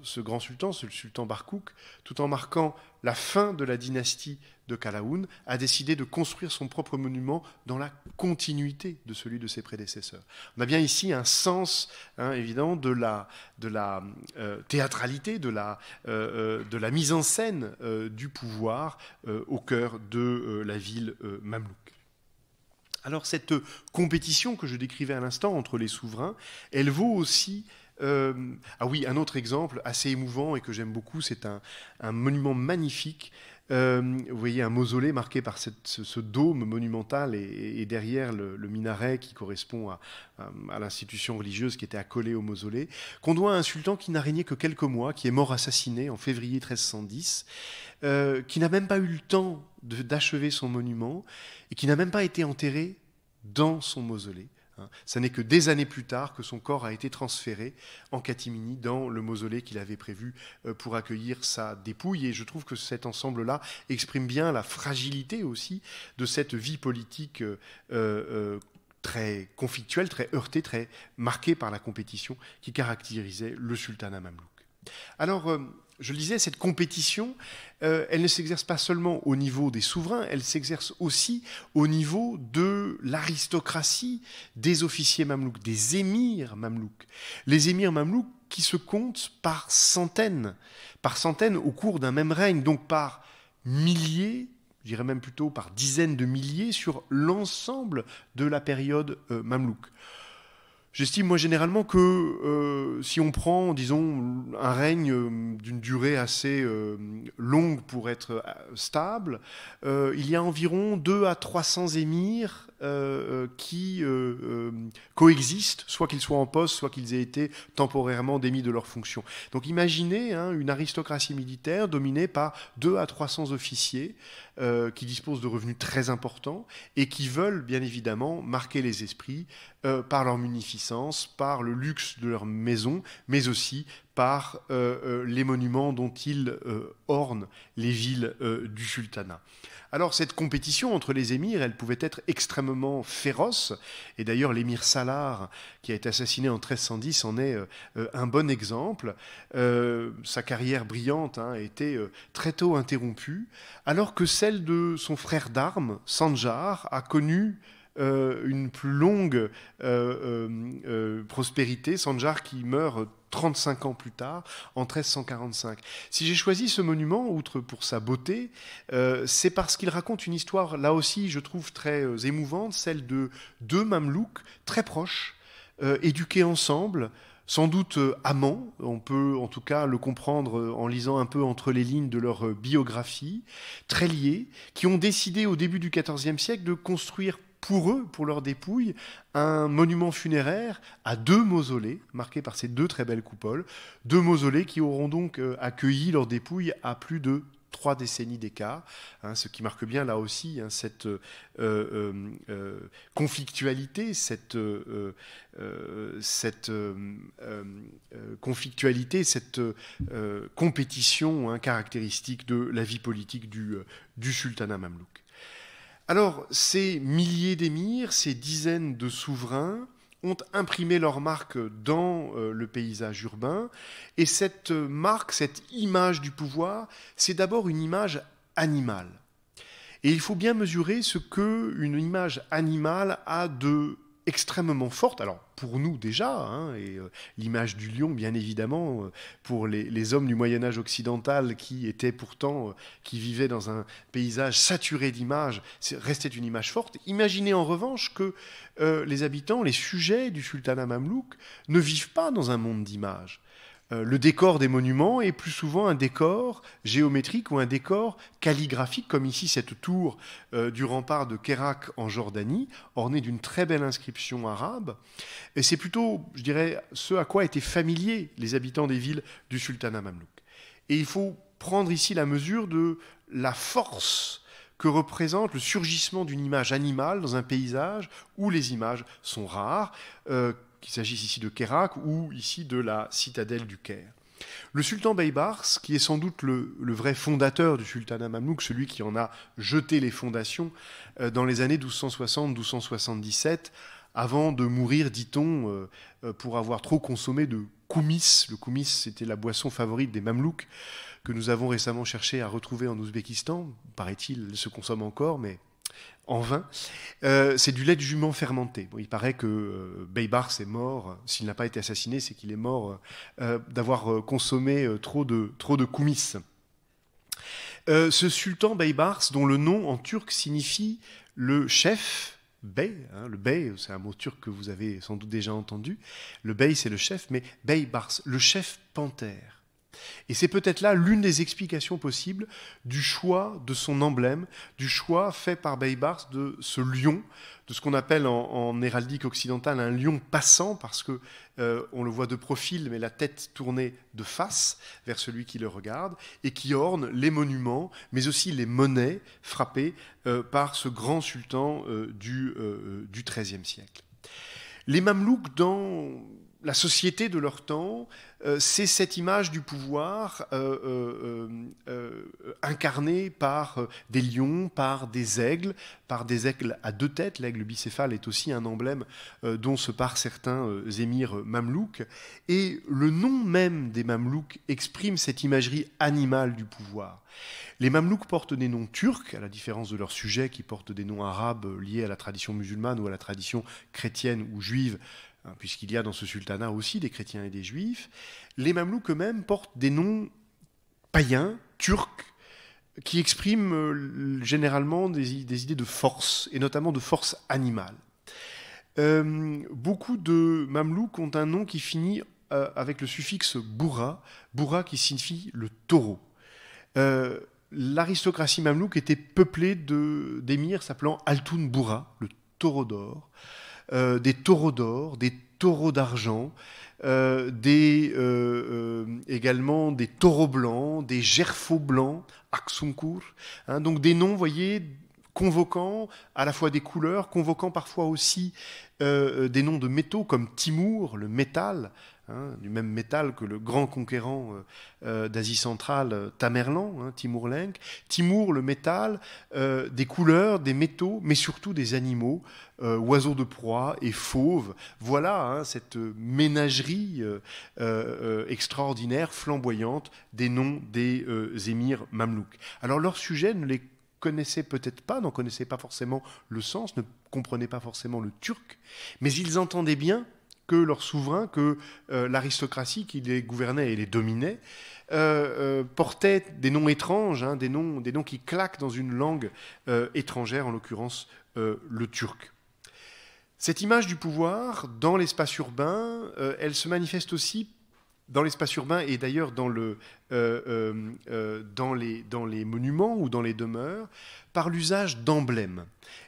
A: ce grand sultan, ce sultan Barkouk, tout en marquant la fin de la dynastie de Kalaoun, a décidé de construire son propre monument dans la continuité de celui de ses prédécesseurs. On a bien ici un sens évident de la théâtralité, de la mise en scène du pouvoir au cœur de la ville mamelouk. Alors cette compétition que je décrivais à l'instant entre les souverains, elle vaut aussi... ah oui, un autre exemple assez émouvant et que j'aime beaucoup, c'est un monument magnifique. Vous voyez un mausolée marqué par ce dôme monumental et derrière le minaret qui correspond à l'institution religieuse qui était accolée au mausolée, qu'on doit à un sultan qui n'a régné que quelques mois, qui est mort assassiné en février 1310, qui n'a même pas eu le temps d'achever son monument et qui n'a même pas été enterré dans son mausolée. Ça n'est que des années plus tard que son corps a été transféré en catimini dans le mausolée qu'il avait prévu pour accueillir sa dépouille. Et je trouve que cet ensemble-là exprime bien la fragilité aussi de cette vie politique très conflictuelle, très heurtée, très marquée par la compétition qui caractérisait le sultanat mamelouk. Alors, je le disais, cette compétition, elle ne s'exerce pas seulement au niveau des souverains, elle s'exerce aussi au niveau de l'aristocratie des officiers mamelouks, des émirs mamelouks. Les émirs mamelouks qui se comptent par centaines au cours d'un même règne, donc par milliers, je dirais même plutôt par dizaines de milliers sur l'ensemble de la période mamelouk. J'estime, moi, généralement que si on prend, disons, un règne d'une durée assez longue pour être stable, il y a environ 200 à 300 émirs qui coexistent, soit qu'ils soient en poste, soit qu'ils aient été temporairement démis de leurs fonctions. Donc imaginez une aristocratie militaire dominée par 200 à 300 officiers qui disposent de revenus très importants et qui veulent, bien évidemment, marquer les esprits par leur munificence, par le luxe de leur maison, mais aussi par les monuments dont ils ornent les villes du sultanat. Alors cette compétition entre les émirs, elle pouvait être extrêmement féroce, et d'ailleurs l'émir Salar, qui a été assassiné en 1310, en est un bon exemple. Sa carrière brillante a été très tôt interrompue, alors que celle de son frère d'armes, Sanjar, a connu une plus longue prospérité. Sanjar qui meurt 35 ans plus tard, en 1345. Si j'ai choisi ce monument, outre pour sa beauté, c'est parce qu'il raconte une histoire, là aussi, je trouve très émouvante, celle de deux Mamelouks très proches, éduqués ensemble, sans doute amants, on peut en tout cas le comprendre en lisant un peu entre les lignes de leur biographie, très liés, qui ont décidé au début du XIVe siècle de construire pour eux, pour leurs dépouilles, un monument funéraire à 2 mausolées, marqués par ces 2 très belles coupoles, 2 mausolées qui auront donc accueilli leurs dépouilles à plus de 3 décennies d'écart, ce qui marque bien là aussi cette conflictualité, cette compétition caractéristique de la vie politique du sultanat mamelouk. Alors, ces milliers d'émirs, ces dizaines de souverains ont imprimé leur marque dans le paysage urbain. Et cette marque, cette image du pouvoir, c'est d'abord une image animale. Et il faut bien mesurer ce qu'une image animale a de extrêmement forte, alors pour nous déjà, et l'image du lion, bien évidemment, pour les hommes du Moyen-Âge occidental qui étaient pourtant, qui vivaient dans un paysage saturé d'images, restait une image forte. Imaginez en revanche que les habitants, les sujets du sultanat mamelouk ne vivent pas dans un monde d'images. Le décor des monuments est plus souvent un décor géométrique ou un décor calligraphique, comme ici cette tour du rempart de Kérak en Jordanie, ornée d'une très belle inscription arabe. Et c'est plutôt, je dirais, ce à quoi étaient familiers les habitants des villes du sultanat mamelouk. Et il faut prendre ici la mesure de la force que représente le surgissement d'une image animale dans un paysage où les images sont rares, qu'il s'agisse ici de Kérak ou ici de la citadelle du Caire. Le sultan Baybars, qui est sans doute le vrai fondateur du sultanat mamelouk, celui qui en a jeté les fondations dans les années 1260-1277, avant de mourir, dit-on, pour avoir trop consommé de koumis. Le koumis, c'était la boisson favorite des Mamelouks, que nous avons récemment cherché à retrouver en Ouzbékistan. Paraît-il, elle se consomme encore, mais en vain. C'est du lait de jument fermenté. Bon, il paraît que Baybars est mort. S'il n'a pas été assassiné, c'est qu'il est mort d'avoir consommé trop de koumis. Ce sultan Baybars, dont le nom en turc signifie le chef, bey, le bey, c'est un mot turc que vous avez sans doute déjà entendu. Le bey, c'est le chef, mais Baybars, le chef panthère. Et c'est peut-être là l'une des explications possibles du choix de son emblème, du choix fait par Baybars de ce lion, de ce qu'on appelle en héraldique occidentale un lion passant, parce que on le voit de profil, mais la tête tournée de face vers celui qui le regarde, et qui orne les monuments, mais aussi les monnaies frappées par ce grand sultan du XIIIe siècle. Les Mamelouks, dans la société de leur temps, c'est cette image du pouvoir incarnée par des lions, par des aigles à 2 têtes. L'aigle bicéphale est aussi un emblème dont se parent certains émirs mamelouks. Et le nom même des Mamelouks exprime cette imagerie animale du pouvoir. Les Mamelouks portent des noms turcs, à la différence de leurs sujets qui portent des noms arabes liés à la tradition musulmane ou à la tradition chrétienne ou juive, puisqu'il y a dans ce sultanat aussi des chrétiens et des juifs. Les Mamelouks eux-mêmes portent des noms païens, turcs, qui expriment généralement des idées de force, et notamment de force animale. Beaucoup de Mamelouks ont un nom qui finit avec le suffixe bourra, bourra qui signifie le taureau. L'aristocratie mamelouk était peuplée d'émirs s'appelant Altoun Bourra, le taureau d'or, des taureaux d'or, des taureaux d'argent, également des taureaux blancs, des gerfaux blancs, Aksunkur, hein, donc des noms, vous voyez, convoquant à la fois des couleurs, convoquant parfois aussi des noms de métaux comme Timour, le métal, hein, du même métal que le grand conquérant d'Asie centrale, Tamerlan, hein, Timur-Lenk. Timour, le métal, des couleurs, des métaux, mais surtout des animaux, oiseaux de proie et fauves. Voilà, hein, cette ménagerie extraordinaire, flamboyante, des noms des émirs mamelouks. Alors leur sujet ne les connaissaient peut-être pas, n'en connaissaient pas forcément le sens, ne comprenaient pas forcément le turc, mais ils entendaient bien que leur souverain, que l'aristocratie qui les gouvernait et les dominait, portait des noms étranges, hein, des noms qui claquent dans une langue étrangère, en l'occurrence le turc. Cette image du pouvoir dans l'espace urbain, elle se manifeste aussi dans l'espace urbain et d'ailleurs dans les monuments ou dans les demeures, par l'usage d'emblèmes.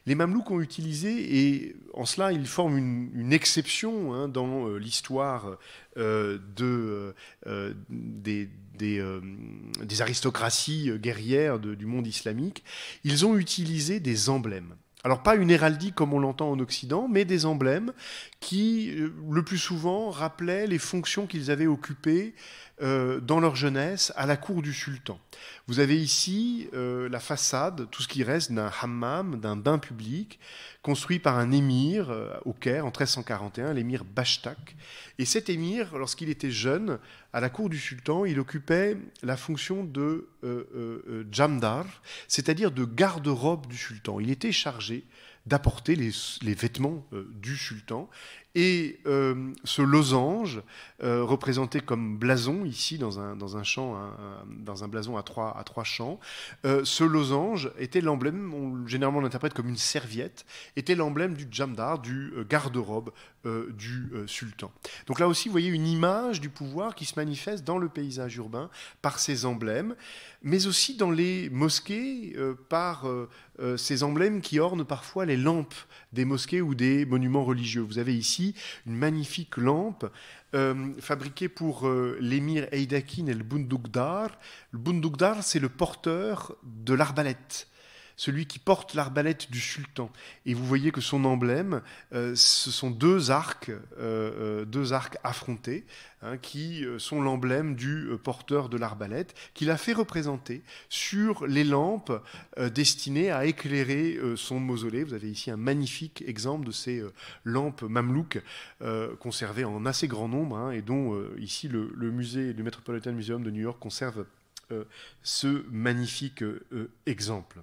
A: Les Mamelouks ont utilisé, et en cela ils forment une exception hein, dans l'histoire des aristocraties guerrières du monde islamique, ils ont utilisé des emblèmes. Alors pas une héraldique comme on l'entend en Occident, mais des emblèmes qui, le plus souvent, rappelaient les fonctions qu'ils avaient occupées dans leur jeunesse à la cour du sultan. Vous avez ici la façade, tout ce qui reste d'un hammam, d'un bain public, construit par un émir au Caire en 1341, l'émir Bashtak. Et cet émir, lorsqu'il était jeune, à la cour du sultan, il occupait la fonction de jamdar, c'est-à-dire de garde-robe du sultan. Il était chargé d'apporter les vêtements du sultan. Et ce losange, représenté comme blason, ici dans un champ, dans un blason à trois champs, ce losange était l'emblème, généralement on l'interprète comme une serviette, était l'emblème du jamdar, du garde-robe du sultan. Donc là aussi, vous voyez une image du pouvoir qui se manifeste dans le paysage urbain par ces emblèmes, mais aussi dans les mosquées par ces emblèmes qui ornent parfois les lampes des mosquées ou des monuments religieux. Vous avez ici une magnifique lampe fabriquée pour l'émir Eydakin et le Bundukdar. Le Bundukdar, c'est le porteur de l'arbalète, celui qui porte l'arbalète du sultan. Et vous voyez que son emblème, ce sont deux arcs affrontés, hein, qui sont l'emblème du porteur de l'arbalète, qu'il a fait représenter sur les lampes destinées à éclairer son mausolée. Vous avez ici un magnifique exemple de ces lampes mamelouques conservées en assez grand nombre, hein, et dont ici le musée, le Metropolitan Museum de New York conserve ce magnifique exemple.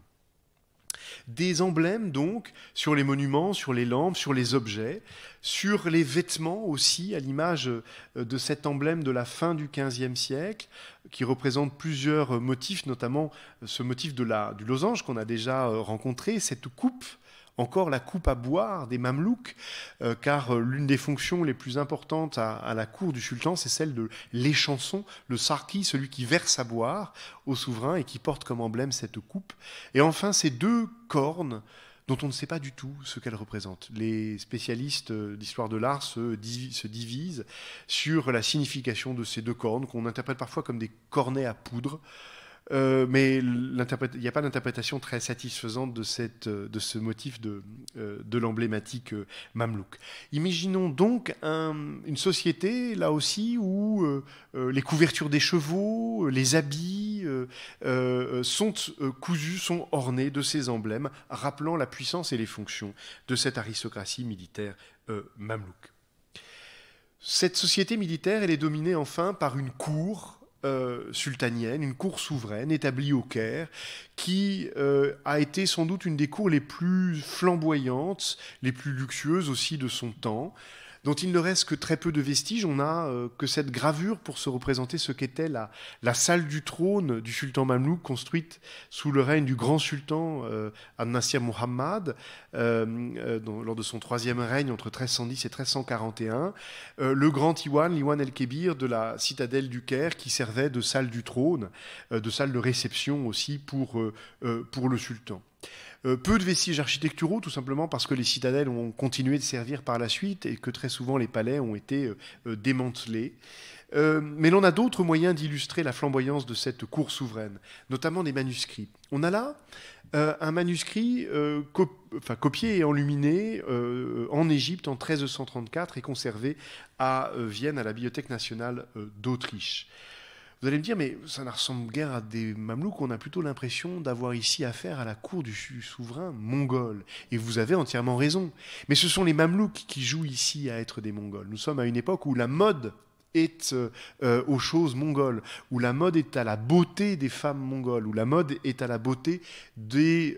A: Des emblèmes donc sur les monuments, sur les lampes, sur les objets, sur les vêtements aussi, à l'image de cet emblème de la fin du XVe siècle, qui représente plusieurs motifs, notamment ce motif du losange qu'on a déjà rencontré, cette coupe, encore la coupe à boire des Mamelouks, car l'une des fonctions les plus importantes à la cour du sultan, c'est celle de l'échanson, le sarki, celui qui verse à boire au souverain et qui porte comme emblème cette coupe. Et enfin, ces deux cornes dont on ne sait pas du tout ce qu'elles représentent. Les spécialistes d'histoire de l'art se divisent sur la signification de ces deux cornes, qu'on interprète parfois comme des cornets à poudre, mais il n'y a pas d'interprétation très satisfaisante de ce motif de l'emblématique mamelouk. Imaginons donc une société, là aussi, où les couvertures des chevaux, les habits sont cousus, sont ornés de ces emblèmes, rappelant la puissance et les fonctions de cette aristocratie militaire mamelouk. Cette société militaire, elle est dominée enfin par une cour sultanienne, une cour souveraine établie au Caire, qui a été sans doute une des cours les plus flamboyantes, les plus luxueuses aussi de son temps. dont il ne reste que très peu de vestiges. On n'a que cette gravure pour se représenter ce qu'était la salle du trône du sultan mamelouk, construite sous le règne du grand sultan An-Nasir Muhammad, lors de son troisième règne entre 1310 et 1341. Le grand l'Iwan el-Kébir de la citadelle du Caire, qui servait de salle du trône, de salle de réception aussi pour le sultan. Peu de vestiges architecturaux, tout simplement parce que les citadelles ont continué de servir par la suite et que très souvent les palais ont été démantelés. Mais l'on a d'autres moyens d'illustrer la flamboyance de cette cour souveraine, notamment des manuscrits. On a là un manuscrit copié et enluminé en Égypte en 1334 et conservé à Vienne, à la Bibliothèque nationale d'Autriche. Vous allez me dire, mais ça ne ressemble guère à des Mamelouks, on a plutôt l'impression d'avoir ici affaire à la cour du souverain mongol. Et vous avez entièrement raison. Mais ce sont les Mamelouks qui jouent ici à être des Mongols. Nous sommes à une époque où la mode est aux choses mongoles, où la mode est à la beauté des femmes mongoles, où la mode est à la beauté des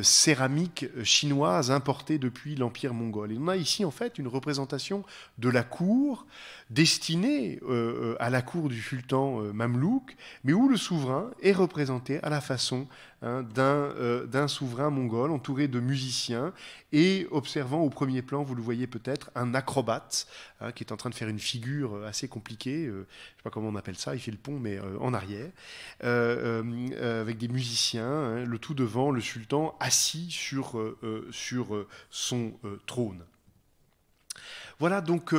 A: céramiques chinoises importées depuis l'Empire mongol. Et on a ici en fait une représentation de la cour destinée à la cour du sultan mamelouk, mais où le souverain est représenté à la façon d'un souverain mongol entouré de musiciens et observant au premier plan, vous le voyez peut-être, un acrobate qui est en train de faire une figure assez compliquée, je ne sais pas comment on appelle ça, il fait le pont mais en arrière, avec des musiciens, le tout devant le sultan assis sur son trône. Voilà donc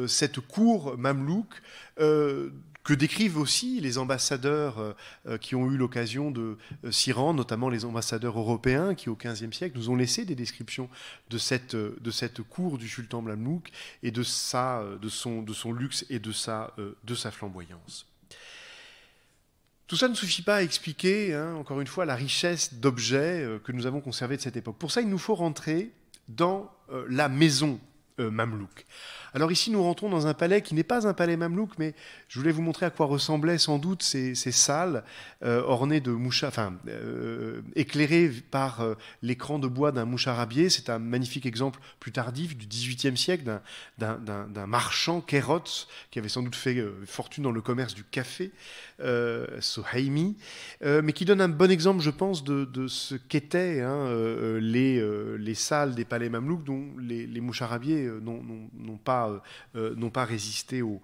A: cette cour mamelouk que décrivent aussi les ambassadeurs qui ont eu l'occasion de s'y rendre, notamment les ambassadeurs européens qui, au XVe siècle, nous ont laissé des descriptions de cette cour du sultan mamelouk et de son luxe et de sa flamboyance. Tout ça ne suffit pas à expliquer, encore une fois, la richesse d'objets que nous avons conservés de cette époque. Pour ça, il nous faut rentrer dans la maison mamelouk. Alors ici, nous rentrons dans un palais qui n'est pas un palais mamelouk, mais je voulais vous montrer à quoi ressemblaient sans doute ces salles ornées de éclairées par l'écran de bois d'un moucharabier. C'est un magnifique exemple plus tardif du XVIIIe siècle d'un marchand, Kérotz, qui avait sans doute fait fortune dans le commerce du café, Sohaimi, mais qui donne un bon exemple, je pense, de ce qu'étaient les salles des palais mamelouks dont les moucharabiers n'ont pas résisté au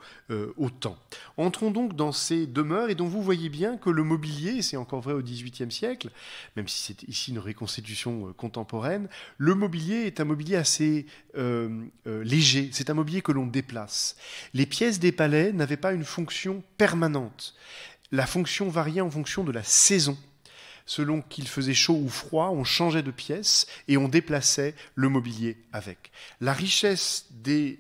A: temps. Entrons donc dans ces demeures et dont vous voyez bien que le mobilier, c'est encore vrai au XVIIIe siècle, même si c'est ici une reconstitution contemporaine, le mobilier est un mobilier assez léger, c'est un mobilier que l'on déplace. Les pièces des palais n'avaient pas une fonction permanente. La fonction variait en fonction de la saison. Selon qu'il faisait chaud ou froid, on changeait de pièce et on déplaçait le mobilier avec. La richesse des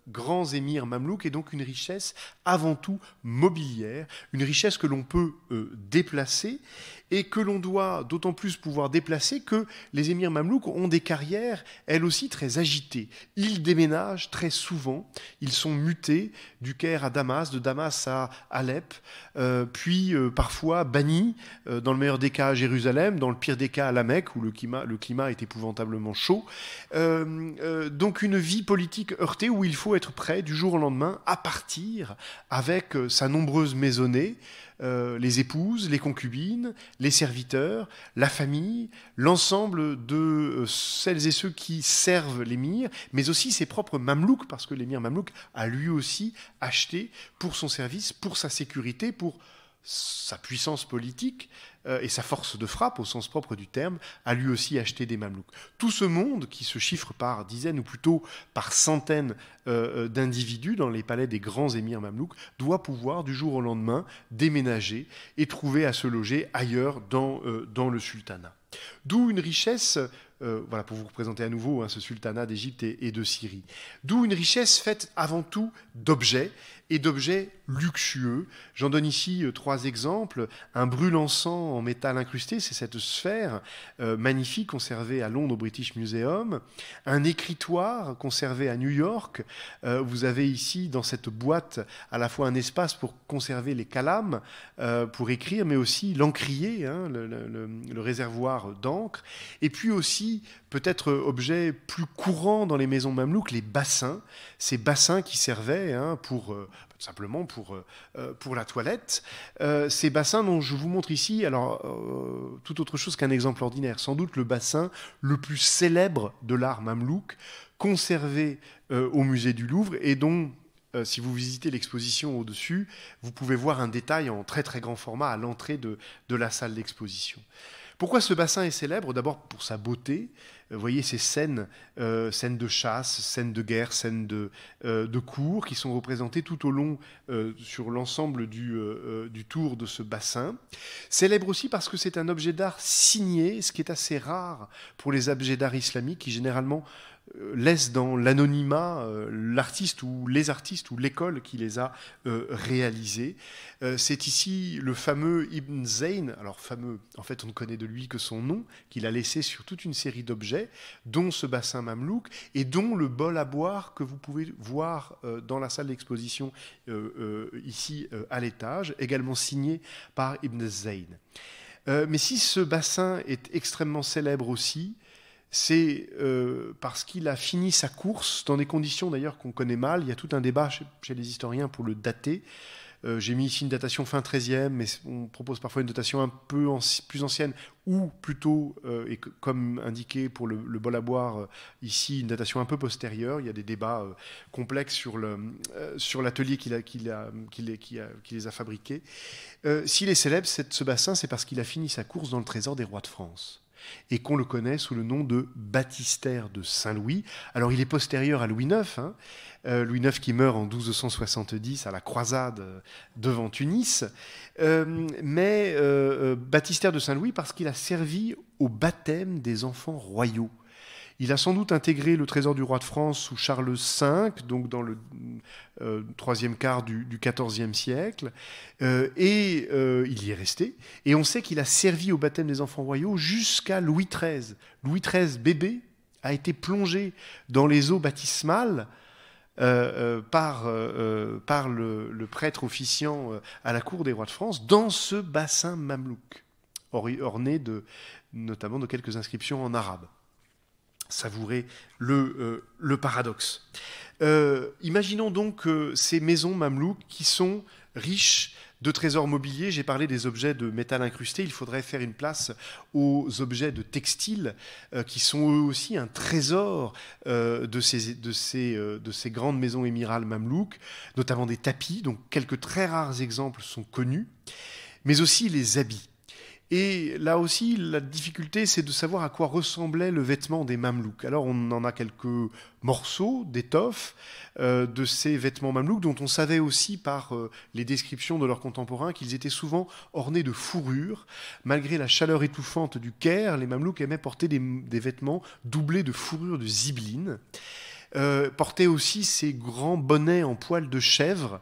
A: grands émirs mamelouks est donc une richesse avant tout mobilière, une richesse que l'on peut déplacer et que l'on doit d'autant plus pouvoir déplacer que les émirs mamelouks ont des carrières, elles aussi, très agitées. Ils déménagent très souvent, ils sont mutés du Caire à Damas, de Damas à Alep, puis parfois bannis, dans le meilleur des cas à Jérusalem, dans le pire des cas à la Mecque, où le climat est épouvantablement chaud. Donc une vie politique heurtée où il faut être prêt du jour au lendemain à partir avec sa nombreuse maisonnée, les épouses, les concubines, les serviteurs, la famille, l'ensemble de celles et ceux qui servent l'émir, mais aussi ses propres mamelouks, parce que l'émir mamelouk a lui aussi acheté pour son service, pour sa sécurité, pour sa puissance politique et sa force de frappe, au sens propre du terme, a lui aussi acheté des mamelouks. Tout ce monde, qui se chiffre par dizaines ou plutôt par centaines d'individus dans les palais des grands émirs mamelouks, doit pouvoir du jour au lendemain déménager et trouver à se loger ailleurs dans le sultanat. D'où une richesse, voilà pour vous représenter à nouveau ce sultanat d'Égypte et de Syrie, d'où une richesse faite avant tout d'objets et d'objets luxueux. J'en donne ici 3 exemples. Un brûle-encens en métal incrusté, c'est cette sphère magnifique conservée à Londres au British Museum. Un écritoire conservé à New York. Vous avez ici dans cette boîte à la fois un espace pour conserver les calames, pour écrire, mais aussi l'encrier, hein, le réservoir d'encre. Et puis aussi, peut-être objet plus courant dans les maisons mamelouks, les bassins. Ces bassins qui servaient hein, simplement pour la toilette. Ces bassins dont je vous montre ici, alors tout autre chose qu'un exemple ordinaire. Sans doute le bassin le plus célèbre de l'art mamelouk, conservé au musée du Louvre et dont si vous visitez l'exposition au-dessus, vous pouvez voir un détail en très très grand format à l'entrée de la salle d'exposition. Pourquoi ce bassin est célèbre? D'abord pour sa beauté. Vous voyez ces scènes de chasse, scènes de guerre, scènes de cour qui sont représentées tout au long sur l'ensemble du tour de ce bassin. Célèbre aussi parce que c'est un objet d'art signé, ce qui est assez rare pour les objets d'art islamiques qui généralement laisse dans l'anonymat l'artiste ou les artistes ou l'école qui les a réalisés. C'est ici le fameux Ibn Zayn, alors fameux, en fait on ne connaît de lui que son nom, qu'il a laissé sur toute une série d'objets, dont ce bassin mamelouk et dont le bol à boire que vous pouvez voir dans la salle d'exposition ici à l'étage, également signé par Ibn Zayn. Mais si ce bassin est extrêmement célèbre aussi, c'est parce qu'il a fini sa course dans des conditions d'ailleurs qu'on connaît mal. Il y a tout un débat chez les historiens pour le dater. J'ai mis ici une datation fin 13e, mais on propose parfois une datation un peu plus ancienne, ou plutôt, et comme indiqué pour le bol à boire, ici une datation un peu postérieure. Il y a des débats complexes sur l'atelier qui les a fabriqués. S'il est célèbre, ce bassin, c'est parce qu'il a fini sa course dans le trésor des rois de France et qu'on le connaît sous le nom de baptistère de Saint-Louis. Alors il est postérieur à Louis IX, hein, Louis IX qui meurt en 1270 à la croisade devant Tunis, mais baptistère de Saint-Louis parce qu'il a servi au baptême des enfants royaux. Il a sans doute intégré le trésor du roi de France sous Charles V, donc dans le troisième quart du XIVe siècle, et il y est resté. Et on sait qu'il a servi au baptême des enfants royaux jusqu'à Louis XIII. Louis XIII, bébé, a été plongé dans les eaux baptismales par le prêtre officiant à la cour des rois de France dans ce bassin mamelouk, orné notamment de quelques inscriptions en arabe. Savourer le paradoxe. Imaginons donc ces maisons mamelouks qui sont riches de trésors mobiliers. J'ai parlé des objets de métal incrusté. Il faudrait faire une place aux objets de textile qui sont eux aussi un trésor de ces grandes maisons émirales mamelouks, notamment des tapis, dont quelques très rares exemples sont connus, mais aussi les habits. Et là aussi, la difficulté, c'est de savoir à quoi ressemblait le vêtement des mamelouks. Alors, on en a quelques morceaux d'étoffe de ces vêtements mamelouks, dont on savait aussi par les descriptions de leurs contemporains qu'ils étaient souvent ornés de fourrure. Malgré la chaleur étouffante du Caire, les mamelouks aimaient porter des vêtements doublés de fourrure de zibeline. Portaient aussi ces grands bonnets en poil de chèvre,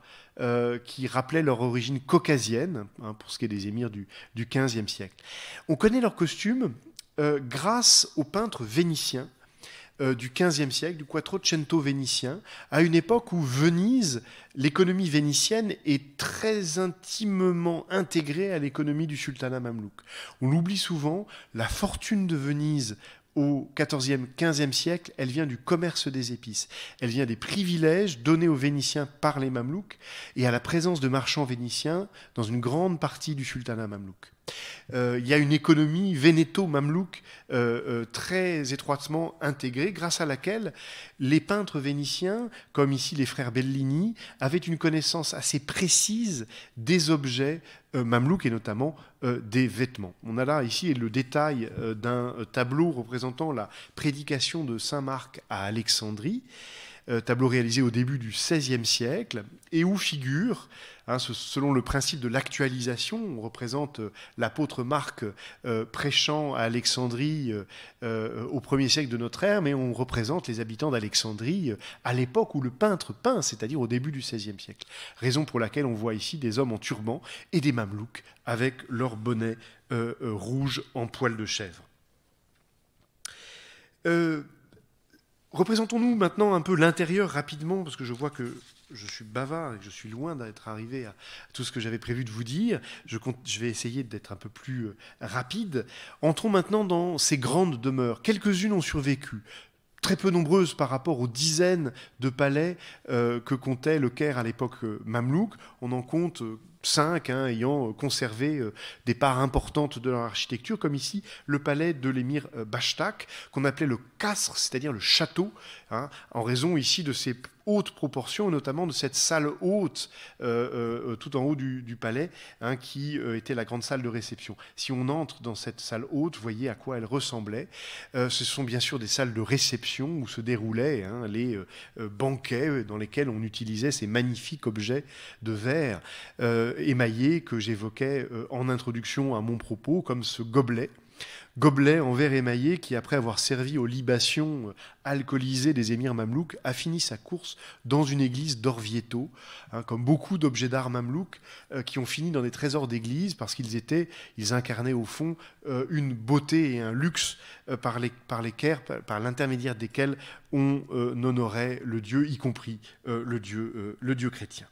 A: qui rappelaient leur origine caucasienne, hein, pour ce qui est des émirs du XVe siècle. On connaît leur costume grâce aux peintres vénitiens du XVe siècle, du Quattrocento vénitien, à une époque où Venise, l'économie vénitienne, est très intimement intégrée à l'économie du sultanat mamelouk. On l'oublie souvent, la fortune de Venise au XIVe, XVe siècle, elle vient du commerce des épices. Elle vient des privilèges donnés aux Vénitiens par les Mamelouks et à la présence de marchands vénitiens dans une grande partie du sultanat mamelouk. Il y a une économie vénéto-mamelouk très étroitement intégrée, grâce à laquelle les peintres vénitiens, comme ici les frères Bellini, avaient une connaissance assez précise des objets mamelouks et notamment des vêtements. On a là ici le détail d'un tableau représentant la prédication de Saint Marc à Alexandrie. tableau réalisé au début du XVIe siècle, et où figure, selon le principe de l'actualisation, on représente l'apôtre Marc prêchant à Alexandrie au 1er siècle de notre ère, mais on représente les habitants d'Alexandrie à l'époque où le peintre peint, c'est-à-dire au début du XVIe siècle. Raison pour laquelle on voit ici des hommes en turban et des mamelouks avec leur bonnet rouge en poil de chèvre. Représentons-nous maintenant un peu l'intérieur rapidement, parce que je vois que je suis bavard et que je suis loin d'être arrivé à tout ce que j'avais prévu de vous dire. Je vais essayer d'être un peu plus rapide. Entrons maintenant dans ces grandes demeures. Quelques-unes ont survécu, très peu nombreuses par rapport aux dizaines de palais que comptait le Caire à l'époque mamelouk. On en compte 5 ayant conservé des parts importantes de leur architecture, comme ici le palais de l'émir Bashtak, qu'on appelait le Kasr, c'est-à-dire le château, en raison ici de ses hautes proportions, notamment de cette salle haute tout en haut du palais, qui était la grande salle de réception. Si on entre dans cette salle haute, vous voyez à quoi elle ressemblait. Ce sont bien sûr des salles de réception où se déroulaient les banquets dans lesquels on utilisait ces magnifiques objets de verre émaillé que j'évoquais en introduction à mon propos, comme ce gobelet en verre émaillé qui, après avoir servi aux libations alcoolisées des émirs mamelouks, a fini sa course dans une église d'Orvieto, comme beaucoup d'objets d'art mamelouks qui ont fini dans des trésors d'église parce qu'ils incarnaient au fond une beauté et un luxe par l'intermédiaire desquels on honorait le Dieu, y compris le Dieu chrétien.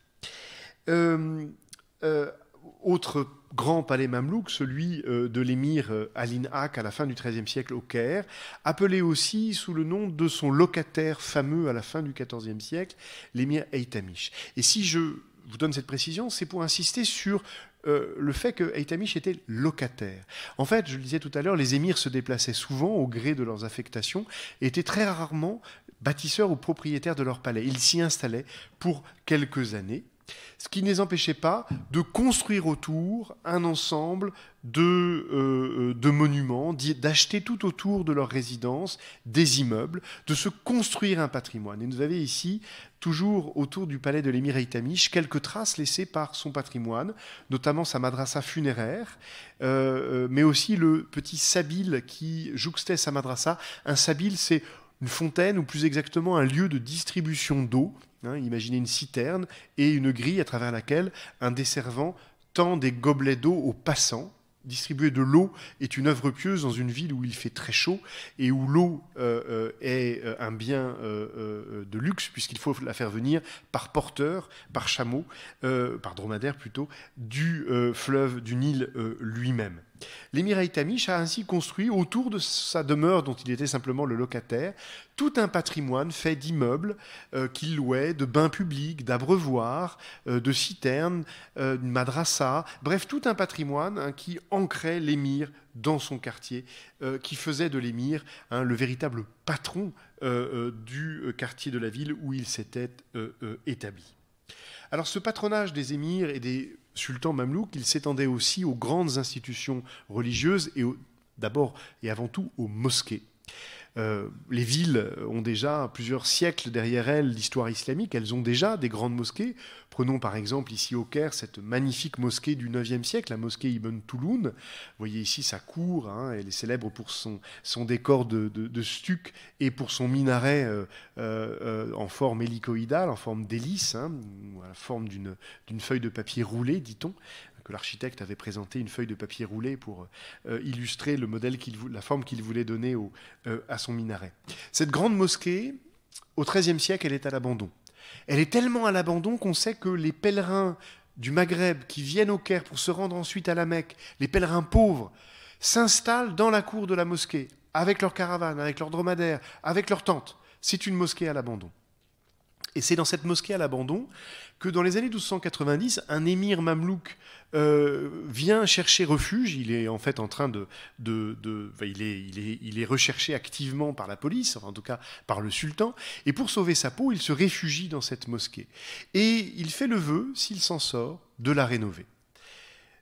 A: Autre grand palais mamelouk, celui de l'émir Alin Ak à la fin du XIIIe siècle au Caire, appelé aussi sous le nom de son locataire fameux à la fin du XIVe siècle, l'émir Haytamish. Et si je vous donne cette précision, c'est pour insister sur le fait que Haytamish était locataire. En fait, je le disais tout à l'heure, les émirs se déplaçaient souvent au gré de leurs affectations et étaient très rarement bâtisseurs ou propriétaires de leur palais. Ils s'y installaient pour quelques années, ce qui ne les empêchait pas de construire autour un ensemble de monuments, d'acheter tout autour de leur résidence des immeubles, de se construire un patrimoine. Et vous avez ici, toujours autour du palais de l'émir Haytamish, quelques traces laissées par son patrimoine, notamment sa madrasa funéraire, mais aussi le petit sabil qui jouxtait sa madrasa. Un sabil, c'est une fontaine, ou plus exactement un lieu de distribution d'eau. Imaginez une citerne et une grille à travers laquelle un desservant tend des gobelets d'eau aux passants. Distribuer de l'eau est une œuvre pieuse dans une ville où il fait très chaud et où l'eau est un bien de luxe, puisqu'il faut la faire venir par porteur, par chameau, par dromadaire plutôt, du fleuve, du Nil lui-même. L'émir Haytamish a ainsi construit autour de sa demeure, dont il était simplement le locataire, tout un patrimoine fait d'immeubles qu'il louait, de bains publics, d'abreuvoirs, de citernes, d'une madrasa, bref, tout un patrimoine qui ancrait l'émir dans son quartier, qui faisait de l'émir le véritable patron du quartier de la ville où il s'était établi. Alors ce patronage des émirs et des sultans mamelouks, il s'étendait aussi aux grandes institutions religieuses et d'abord et avant tout aux mosquées. Les villes ont déjà plusieurs siècles derrière elles l'histoire islamique, elles ont déjà des grandes mosquées. Prenons par exemple ici au Caire cette magnifique mosquée du IXe siècle, la mosquée Ibn Touloun. Vous voyez ici sa cour, elle est célèbre pour son décor de stuc et pour son minaret en forme hélicoïdale, en forme d'hélice, à la forme d'une feuille de papier roulé, dit-on, que l'architecte avait présenté une feuille de papier roulé pour illustrer le modèle la forme qu'il voulait donner à son minaret. Cette grande mosquée, au XIIIe siècle, elle est à l'abandon. Elle est tellement à l'abandon qu'on sait que les pèlerins du Maghreb qui viennent au Caire pour se rendre ensuite à la Mecque, les pèlerins pauvres, s'installent dans la cour de la mosquée, avec leur caravane, avec leur dromadaire, avec leur tente. C'est une mosquée à l'abandon. Et c'est dans cette mosquée à l'abandon que dans les années 1290, un émir mamelouk vient chercher refuge. Il est en fait en train il est recherché activement par la police, enfin, en tout cas par le sultan. Et pour sauver sa peau, il se réfugie dans cette mosquée. Et il fait le vœu, s'il s'en sort, de la rénover.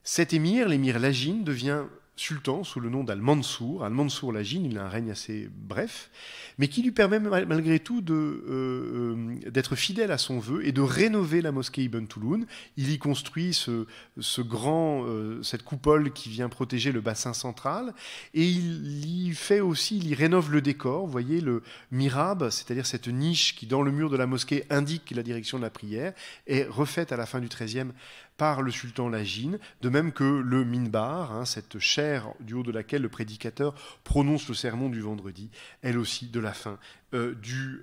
A: Cet émir, l'émir Lajin, devient sultan sous le nom d'Al-Mansour. Al-Mansour Lajin, il a un règne assez bref, mais qui lui permet malgré tout d'être fidèle à son vœu et de rénover la mosquée Ibn Tulun. Il y construit cette coupole qui vient protéger le bassin central, et il y rénove le décor. Vous voyez le mihrab, c'est-à-dire cette niche qui dans le mur de la mosquée indique la direction de la prière, est refaite à la fin du XIIIe par le sultan Lajin, de même que le minbar, cette chaire du haut de laquelle le prédicateur prononce le sermon du vendredi, elle aussi de la fin du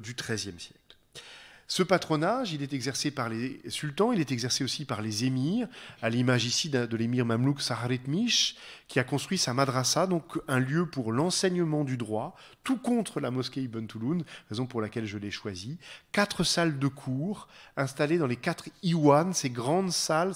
A: XIIIe siècle. Ce patronage, il est exercé par les sultans, il est exercé aussi par les émirs, à l'image ici de l'émir mamelouk Saharetmish, qui a construit sa madrasa, donc un lieu pour l'enseignement du droit, tout contre la mosquée Ibn Tulun, raison pour laquelle je l'ai choisi. 4 salles de cours installées dans les 4 iwan, ces grandes salles